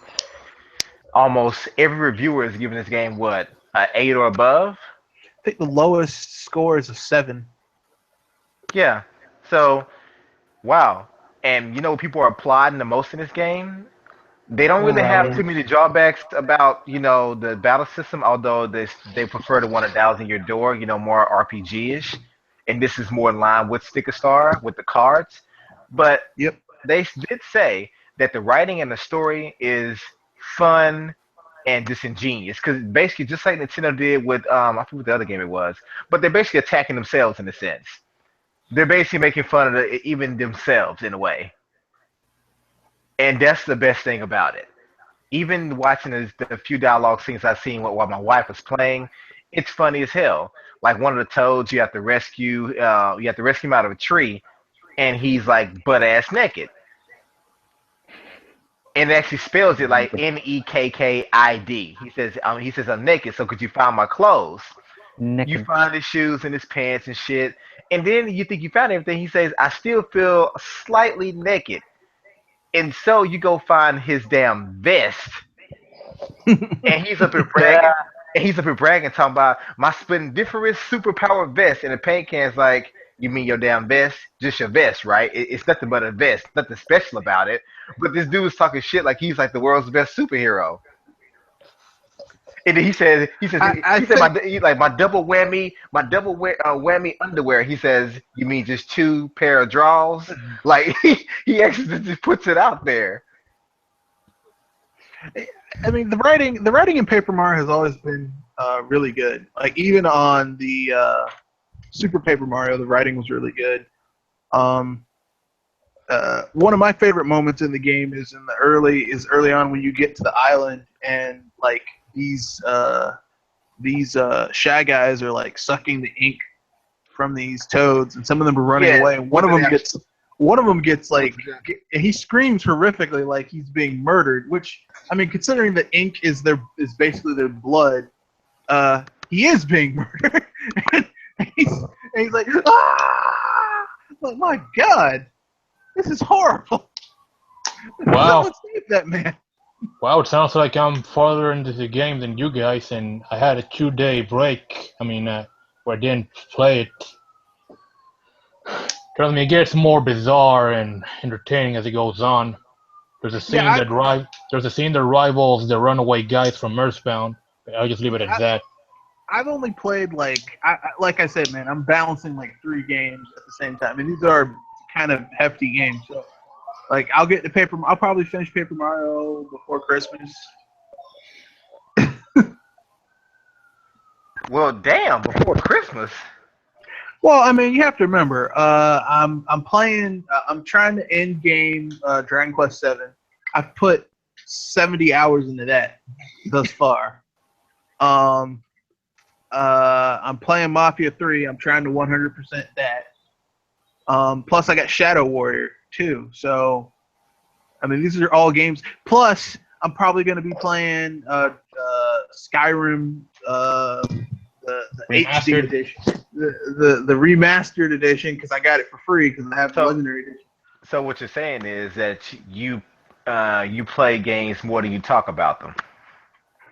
Speaker 2: almost every reviewer is giving this game what, 8 or above.
Speaker 1: I think the lowest score is a 7.
Speaker 2: Yeah. So, wow. And you know what people are applauding the most in this game? They don't really have too many drawbacks about, the battle system, although they prefer the one at Thousand Year Door, more RPG-ish. And this is more in line with Sticker Star, with the cards. But
Speaker 1: Yep.
Speaker 2: they did say that the writing and the story is fun and disingenuous. Because basically, just like Nintendo did with, I forget what the other game it was, but they're basically attacking themselves in a sense. They're basically making fun of even themselves in a way. And that's the best thing about it. Even watching the few dialogue scenes I've seen while my wife was playing, it's funny as hell. Like one of the toads, you have to rescue him out of a tree, and he's like butt ass naked. And it actually spells it like Nekkid. He says I'm naked, so could you find my clothes? You find his shoes and his pants and shit, and then you think you found everything. He says, I still feel slightly naked. And so you go find his damn vest, and he's up here bragging. And he's up here bragging, talking about my splendiferous superpower vest. And the paint can's like, you mean your damn vest? Just your vest, right? It's nothing but a vest. Nothing special about it. But this dude's talking shit like he's like the world's best superhero. And then he said my double whammy, whammy underwear. He says, you mean just 2 pair of drawers? Like he actually just puts it out there.
Speaker 1: I mean, the writing in Paper Mario has always been really good. Like even on the Super Paper Mario, the writing was really good. One of my favorite moments in the game is early on when you get to the island and like these Shy Guys are like sucking the ink from these toads, and some of them are running away. And one of them gets like, he screams horrifically like he's being murdered. Which, I mean, considering the ink is basically their blood, he is being murdered. and he's like, ah! Like, my God, this is horrible.
Speaker 3: Wow.
Speaker 1: Someone save that man.
Speaker 3: Wow, it sounds like I'm farther into the game than you guys, and I had a 2-day break. I mean, where I didn't play it. Trust me, it gets more bizarre and entertaining as it goes on. There's a scene that rivals the runaway guys from Earthbound. I'll just leave it at that.
Speaker 1: I've only played like I said, man, I'm balancing like 3 games at the same time, and these are kind of hefty games. So, like, I'll probably finish Paper Mario before Christmas.
Speaker 2: Well, damn, before Christmas.
Speaker 1: Well, I mean, you have to remember, I'm playing. I'm trying to end game Dragon Quest VII. I've put 70 hours into that thus far. I'm playing Mafia 3. I'm trying to 100% that. Plus, I got Shadow Warrior too. So, I mean, these are all games. Plus, I'm probably going to be playing Skyrim, the HD edition, the remastered edition, because I got it for free because I have the Legendary edition.
Speaker 2: So what you're saying is that you play games more than you talk about them.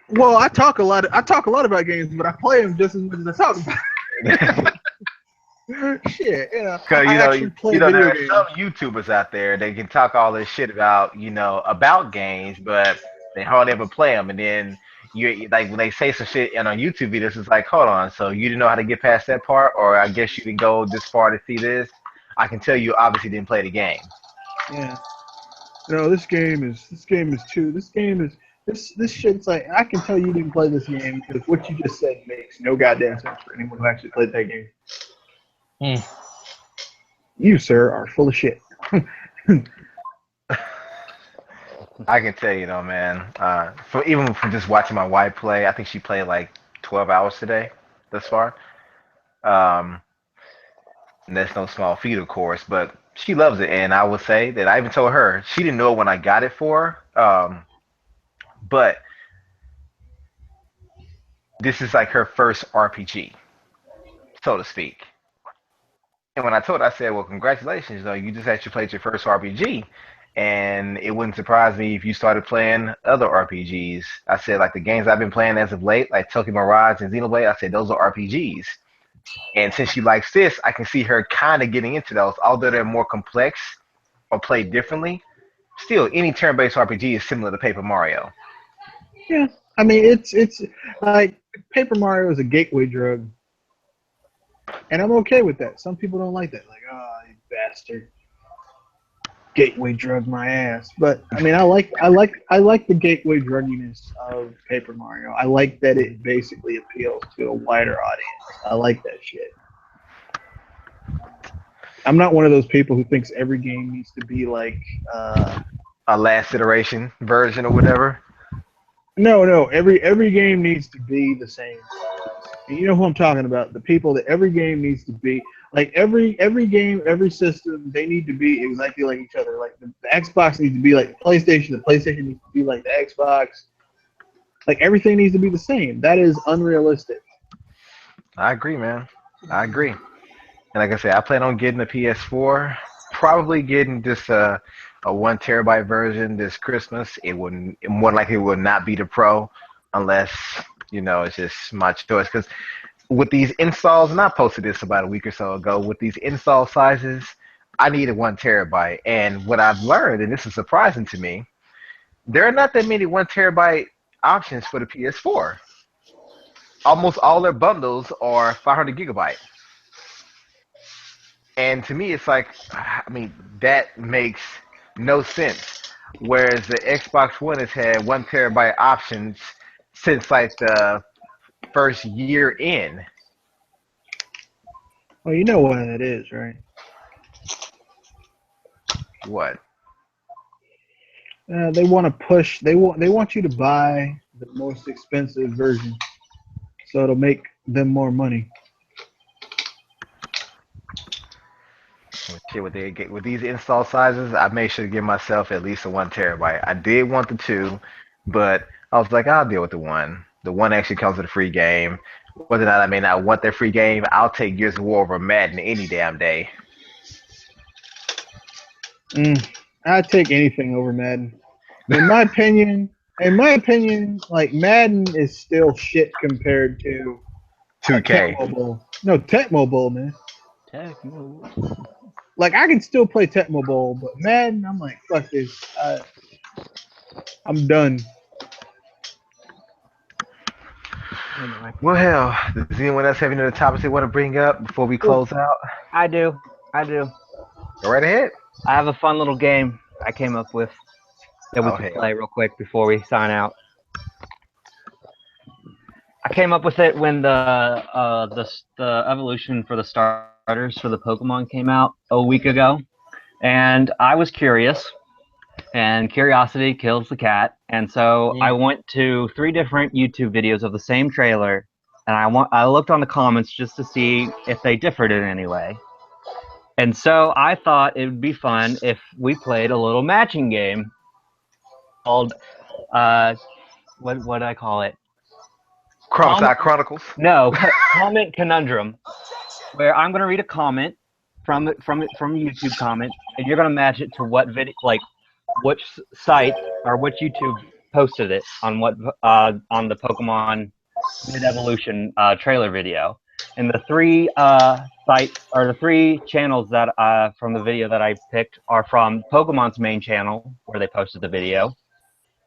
Speaker 1: Well, I talk a lot about games, but I play them just as much as I talk about them. Shit,
Speaker 2: Because there are some YouTubers out there, they can talk all this shit about games, but they hardly ever play them. And then you like when they say some shit on YouTube videos, it's like, hold on, so you didn't know how to get past that part, or I guess you didn't go this far to see this. I can tell you obviously didn't play the game.
Speaker 1: Yeah. No, this shit's like, I can tell you didn't play this game because what you just said makes no goddamn sense for anyone who actually played that game. You, sir, are full of shit.
Speaker 2: I can tell you though, man. Even from just watching my wife play, I think she played like 12 hours today, thus far. And that's no small feat, of course, but she loves it. And I would say that I even told her she didn't know when I got it for her, but this is like her first RPG, so to speak. And when I told her, I said, well, congratulations, you just actually played your first RPG. And it wouldn't surprise me if you started playing other RPGs. I said, like, the games I've been playing as of late, like Tokyo Mirage and Xenoblade, I said, those are RPGs. And since she likes this, I can see her kind of getting into those. Although they're more complex or played differently, still, any turn-based RPG is similar to Paper Mario.
Speaker 1: Yeah, I mean, it's like Paper Mario is a gateway drug. And I'm okay with that. Some people don't like that. Like, oh, you bastard. Gateway drug my ass. But I mean, I like the gateway drugginess of Paper Mario. I like that it basically appeals to a wider audience. I like that shit. I'm not one of those people who thinks every game needs to be like
Speaker 2: a last iteration version or whatever.
Speaker 1: No. Every game needs to be the same. And you know who I'm talking about? The people that every game needs to be. Like every game, every system, they need to be exactly like each other. Like the Xbox needs to be like the PlayStation needs to be like the Xbox. Like everything needs to be the same. That is unrealistic.
Speaker 2: I agree, man. I agree. And like I said, I plan on getting the PS4. Probably getting just a 1 terabyte version this Christmas. It wouldn't. More likely, it would not be the Pro, unless it's just my choice. Because with these installs, and I posted this about a week or so ago, with these install sizes, I needed 1 terabyte. And what I've learned, and this is surprising to me, there are not that many 1 terabyte options for the PS4. Almost all their bundles are 500 gigabyte. And to me, it's like, I mean, that makes no sense. Whereas the Xbox One has had 1 terabyte options since like the first year in.
Speaker 1: Well, you know why that is, right?
Speaker 2: What?
Speaker 1: They want to push. They want you to buy the most expensive version, so it'll make them more money.
Speaker 2: Shit, with these install sizes, I made sure to give myself at least a 1 terabyte. I did want the 2, but I was like, I'll deal with the 1. The 1 actually comes with a free game. Whether or not I may not want that free game, I'll take Gears of War over Madden any damn day.
Speaker 1: I'd take anything over Madden. In my opinion, like Madden is still shit compared to
Speaker 2: 2K.
Speaker 1: Tecmo. No, Tecmo Bowl, man.
Speaker 5: Tecmo.
Speaker 1: Like I can still play Tecmo Bowl, but Madden, I'm like, fuck this. I'm done.
Speaker 2: Well, hell, does anyone else have any other topics they want to bring up before we close out?
Speaker 5: I do.
Speaker 2: Go right ahead.
Speaker 5: I have a fun little game I came up with that we can play real quick before we sign out. I came up with it when the evolution for the starters for the Pokemon came out a week ago, and I was curious, and curiosity kills the cat, and so I went to 3 different YouTube videos of the same trailer, and I looked on the comments just to see if they differed in any way. And so I thought it would be fun if we played a little matching game called, what did I call it?
Speaker 2: Chromoside Chronicles?
Speaker 5: No, Comment Conundrum, where I'm going to read a comment from a YouTube comment, and you're going to match it to what video, like which site or which YouTube posted it on on the Pokemon Mid-Evolution trailer video. And the 3 sites or the 3 channels that from the video that I picked are from Pokemon's main channel where they posted the video,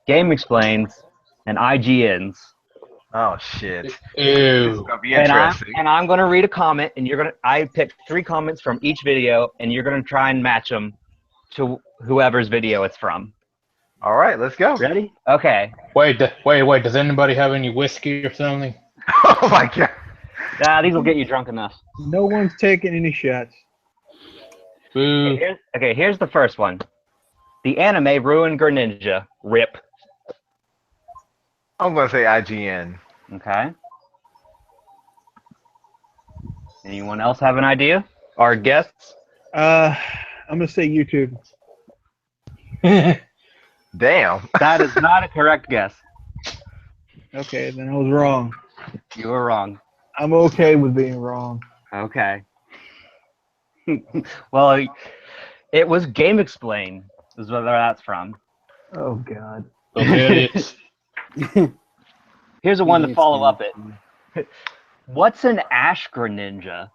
Speaker 5: Game Explains, and IGN's.
Speaker 2: Oh shit!
Speaker 3: Ew.
Speaker 2: This is gonna be interesting.
Speaker 5: And I'm gonna read a comment, and I picked 3 comments from each video, and you're gonna try and match them to whoever's video it's from.
Speaker 2: All right, let's go.
Speaker 5: Ready? Okay.
Speaker 3: Wait. Does anybody have any whiskey or something?
Speaker 2: Oh my god!
Speaker 5: These will get you drunk enough.
Speaker 1: No one's taking any shots.
Speaker 3: Boo.
Speaker 5: Here's the first one. The anime ruined Greninja. Rip.
Speaker 2: I'm gonna say IGN.
Speaker 5: Okay. Anyone else have an idea? Our guests?
Speaker 1: I'm gonna say YouTube.
Speaker 2: Damn.
Speaker 5: That is not a correct guess.
Speaker 1: Okay, then I was wrong.
Speaker 5: You were wrong.
Speaker 1: I'm okay with being wrong.
Speaker 5: Okay. Well, it was Game Explain, is where that's from.
Speaker 1: Oh God.
Speaker 3: Idiots.
Speaker 5: Here's a one to follow up it. What's an Ash Greninja?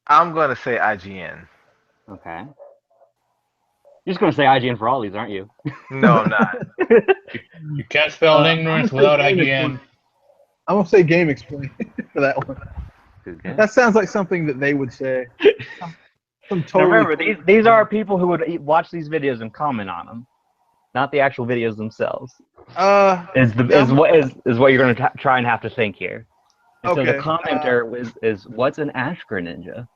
Speaker 2: I'm gonna say IGN.
Speaker 5: Okay. You're just gonna say IGN for all these, aren't you?
Speaker 2: No, I'm not.
Speaker 3: You can't spell ignorance without IGN.
Speaker 1: I'm gonna say Game Explain for that one. That sounds like something that they would say. Some totally.
Speaker 5: Now remember, these are people who would watch these videos and comment on them, not the actual videos themselves. Is what you're gonna try and have to think here. And so the commenter is what's an Ash Greninja?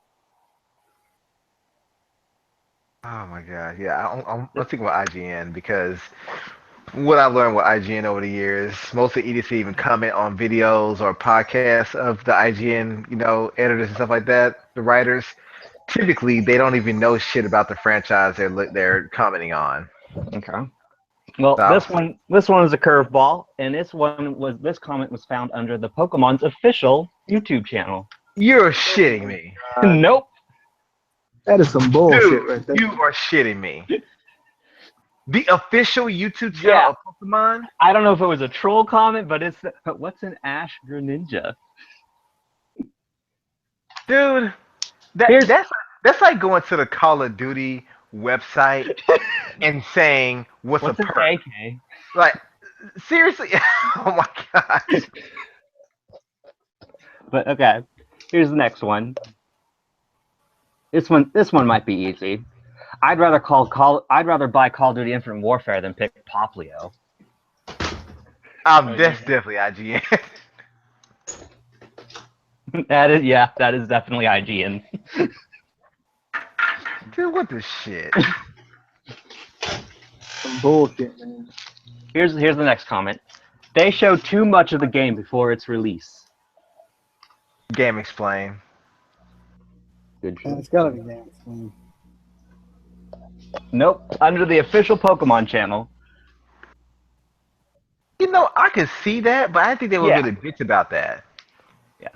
Speaker 2: Oh my god, yeah, I'm thinking about IGN because what I've learned with IGN over the years, most of the idiots even comment on videos or podcasts of the IGN, editors and stuff like that, the writers. Typically, they don't even know shit about the franchise they're commenting on.
Speaker 5: Okay. Well, this one is a curveball, and this comment was found under the Pokemon's official YouTube channel.
Speaker 2: You're shitting me.
Speaker 5: Nope.
Speaker 1: That is some bullshit
Speaker 2: Dude,
Speaker 1: right there.
Speaker 2: You are shitting me. The official YouTube channel of Pokemon?
Speaker 5: I don't know if it was a troll comment, but what's an Ash Greninja?
Speaker 2: Dude, that's like going to the Call of Duty website and saying what's a perk?
Speaker 5: AK?
Speaker 2: Like, seriously? Oh my gosh.
Speaker 5: But okay, here's the next one. This one might be easy. I'd rather buy Call of Duty Infinite Warfare than pick Poplio.
Speaker 2: That's definitely IGN.
Speaker 5: That is definitely IGN.
Speaker 2: Dude, what the shit?
Speaker 1: some bullshit, man.
Speaker 5: Here's the next comment. They show too much of the game before its release.
Speaker 2: Game explain.
Speaker 5: Good
Speaker 4: Yeah,
Speaker 5: shit.
Speaker 4: it's gotta be Game Explain.
Speaker 5: Nope. Under the official Pokemon channel.
Speaker 2: You know, I could see that, but I didn't think they were
Speaker 5: Yeah.
Speaker 2: really bitch about that.
Speaker 5: Yeah.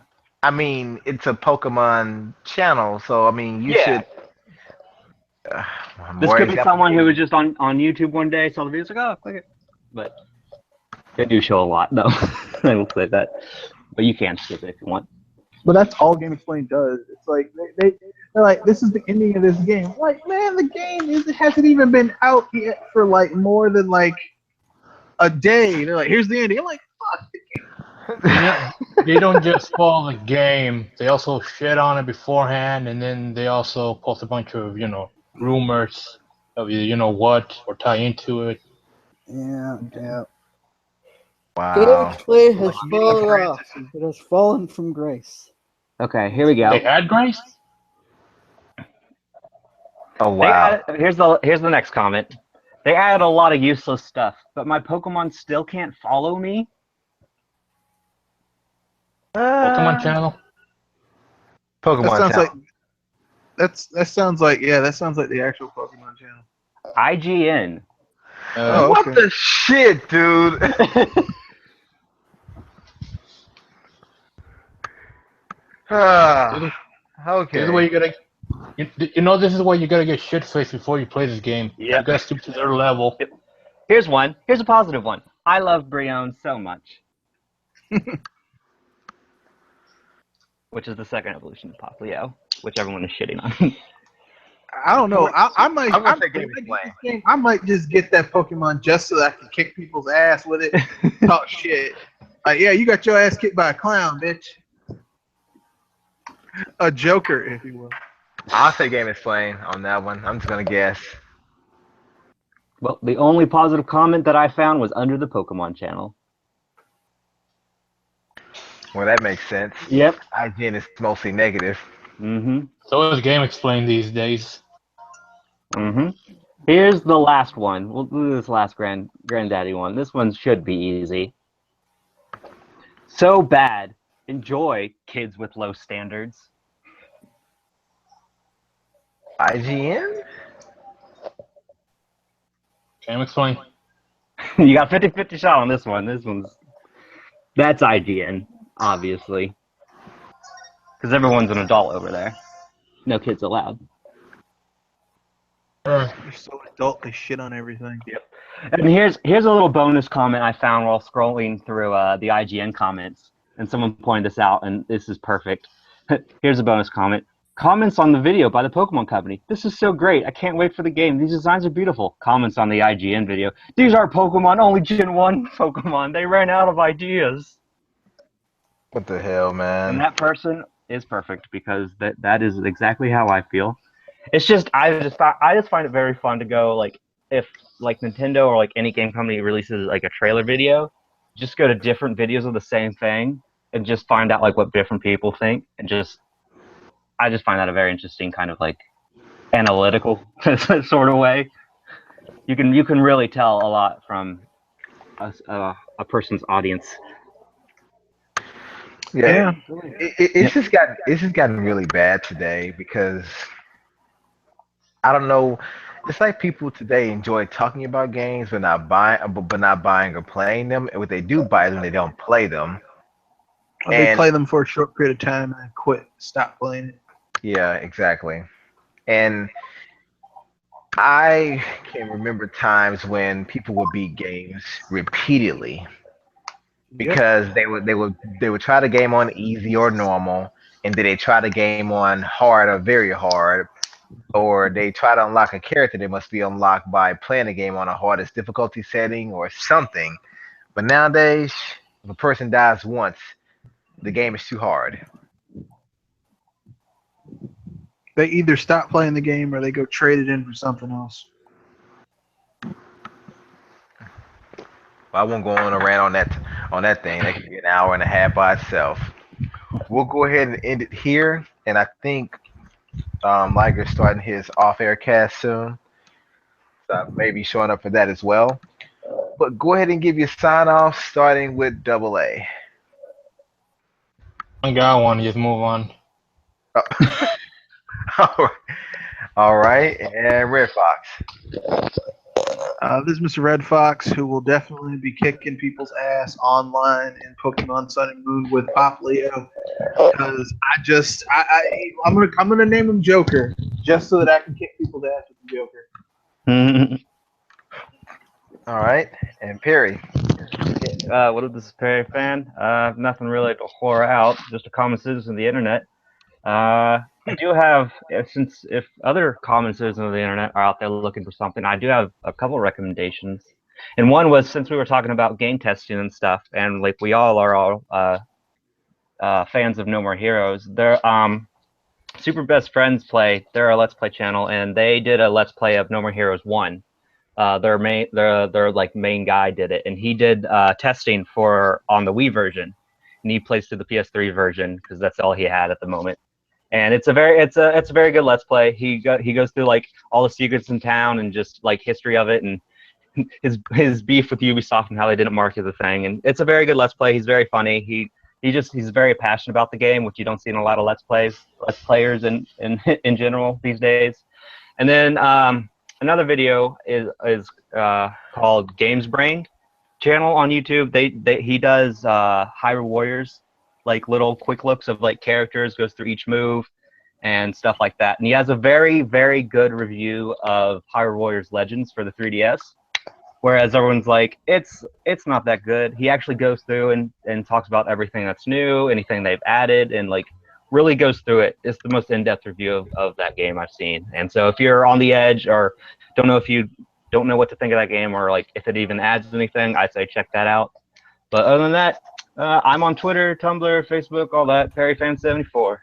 Speaker 2: I mean, it's a Pokemon channel, so I mean, you
Speaker 5: Yeah.
Speaker 2: should.
Speaker 5: This
Speaker 2: more
Speaker 5: could be
Speaker 2: examples.
Speaker 5: someone who was just on YouTube one day, saw the videos, like, oh, click it. But they do show a lot, though. I will say that. But you can skip it if you want.
Speaker 1: But that's all Game Explain does. It's like they're like, this is the ending of this game. Like, man, the game hasn't even been out yet for like more than like a day. They're like, here's the ending. I'm like, fuck the game.
Speaker 3: They don't just spoil the game. They also shit on it beforehand, and then they also post a bunch of, rumors of what or tie into it.
Speaker 4: Yeah. Game
Speaker 2: Wow.
Speaker 4: Explain has
Speaker 1: Like,
Speaker 4: fallen
Speaker 1: Francis
Speaker 4: off.
Speaker 1: is-
Speaker 4: It has fallen from grace.
Speaker 5: Okay, here we go.
Speaker 3: They had Grace?
Speaker 2: Oh
Speaker 5: They
Speaker 2: wow.
Speaker 5: here's the next comment. They added a lot of useless stuff, but my Pokemon still can't follow me.
Speaker 3: Pokemon channel?
Speaker 2: Pokemon
Speaker 1: That sounds
Speaker 2: channel.
Speaker 1: like that sounds like the actual Pokemon channel.
Speaker 5: IGN.
Speaker 1: Oh,
Speaker 2: What
Speaker 1: okay.
Speaker 2: the shit, dude?
Speaker 3: This
Speaker 2: Okay.
Speaker 3: is where you gotta. This is why you gotta get shit faced before you play this game.
Speaker 5: Yep.
Speaker 3: You gotta stoop to their level.
Speaker 5: Here's one. Here's a positive one. I love Brion so much. Which is the second evolution of Poplio, which everyone is shitting on.
Speaker 1: I don't know. I might.
Speaker 2: I'm gonna say
Speaker 1: if
Speaker 2: Game
Speaker 1: I get
Speaker 2: Explain.
Speaker 1: this game, I might just get that Pokemon just so that I can kick people's ass with it, talk shit. Like, yeah, you got your ass kicked by a clown, bitch. A joker, if you will.
Speaker 2: I'll say Game Explain on that one. I'm just gonna guess.
Speaker 5: Well, the only positive comment that I found was under the Pokemon channel.
Speaker 2: Well, that makes sense.
Speaker 5: Yep.
Speaker 2: IGN is mostly negative.
Speaker 5: Mm-hmm.
Speaker 3: So is Game Explain these days.
Speaker 5: Mm-hmm. Here's the last one. We'll do this last granddaddy one. This one should be easy. So bad. Enjoy, kids with low standards.
Speaker 2: IGN?
Speaker 3: Game Explain.
Speaker 5: You got 50-50 shot on this one. That's IGN, obviously. Because everyone's an adult over there. No kids allowed.
Speaker 1: They're so adult, they shit on everything.
Speaker 5: And here's a little bonus comment I found while scrolling through the IGN comments. And someone pointed this out, and this is perfect. Here's a bonus comment. Comments on the video by the Pokemon Company. This is so great. I can't wait for the game. These designs are beautiful. Comments on the IGN video. These are Pokemon, only Gen 1 Pokemon. They ran out of ideas.
Speaker 2: What the hell,
Speaker 5: And
Speaker 2: man?
Speaker 5: that person is perfect because that is exactly how I feel. It's just I just find it very fun to go like if like Nintendo or like any game company releases like a trailer video, just go to different videos of the same thing and just find out like what different people think and I just find that a very interesting kind of like analytical sort of way. You can really tell a lot from a person's audience.
Speaker 2: Yeah. It's just gotten really bad today because I don't know. It's like people today enjoy talking about games but not buying or playing them. And what they do buy them, they don't play them.
Speaker 1: Or they
Speaker 2: And-
Speaker 1: play them for a short period of time and then quit, stop playing it.
Speaker 2: Yeah, exactly. And I can remember times when people would beat games repeatedly because they would try the game on easy or normal, and then they try the game on hard or very hard, or they try to unlock a character that must be unlocked by playing the game on a hardest difficulty setting or something. But nowadays, if a person dies once, the game is too hard.
Speaker 1: They either stop playing the game or they go trade it in for something else.
Speaker 2: I won't go on a rant on that thing. That could be an hour and a half by itself. We'll go ahead and end it here, and I think Liger's starting his off-air cast soon. I may be showing up for that as well. But go ahead and give your sign off, starting with Double A.
Speaker 3: I got one. Just move on.
Speaker 2: All right, and Red Fox.
Speaker 1: This is Mr. Red Fox, who will definitely be kicking people's ass online in Pokemon Sun and Moon with Pop Leo, because I'm gonna name him Joker just so that I can kick people's ass with the Joker.
Speaker 2: All right, and Perry.
Speaker 5: What is this Perry fan? Nothing really to whore out. Just a common citizen of the internet. I do have, since if other common citizens of the internet are out there looking for something, I do have a couple recommendations. And one was, since we were talking about game testing and stuff, and like we all are all fans of No More Heroes, they're Super Best Friends Play. They're a Let's Play channel, and they did a Let's Play of No More Heroes 1. Their like main guy did it, and he did testing on the Wii version, and he plays through the PS3 version because that's all he had at the moment. And it's a very good Let's Play. He goes through like all the secrets in town and just like history of it and his beef with Ubisoft and how they didn't market the thing. And it's a very good Let's Play. He's very funny. He's very passionate about the game, which you don't see in a lot of Let's Players in general these days. And then another video is called Games Brain channel on YouTube. He does Hyrule Warriors, like little quick looks of like characters, goes through each move and stuff like that. And he has a very, very good review of Hyrule Warriors Legends for the 3DS. Whereas everyone's like, it's not that good. He actually goes through and talks about everything that's new, anything they've added, and like really goes through it. It's the most in-depth review of that game I've seen. And so if you're on the edge or don't know what to think of that game, or like if it even adds anything, I'd say check that out. But other than that, I'm on Twitter, Tumblr, Facebook, all that. PerryFan74.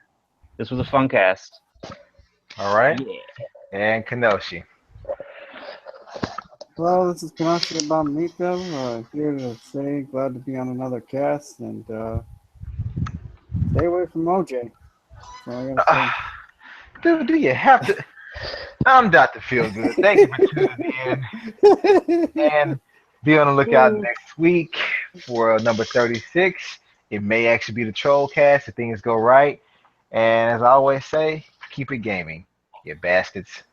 Speaker 5: This was a fun cast.
Speaker 2: All right.
Speaker 5: Yeah.
Speaker 2: And Kenoshi.
Speaker 4: Hello, this is Kanashi Abominito. Here to say glad to be on another cast and stay away from OJ. So I gotta say.
Speaker 2: Dude, do you have to? I'm Dr. Feelgood. Thank you for tuning in. And be on the lookout next week for number 36. It may actually be the troll cast if things go right. And as I always say, keep it gaming, you bastards.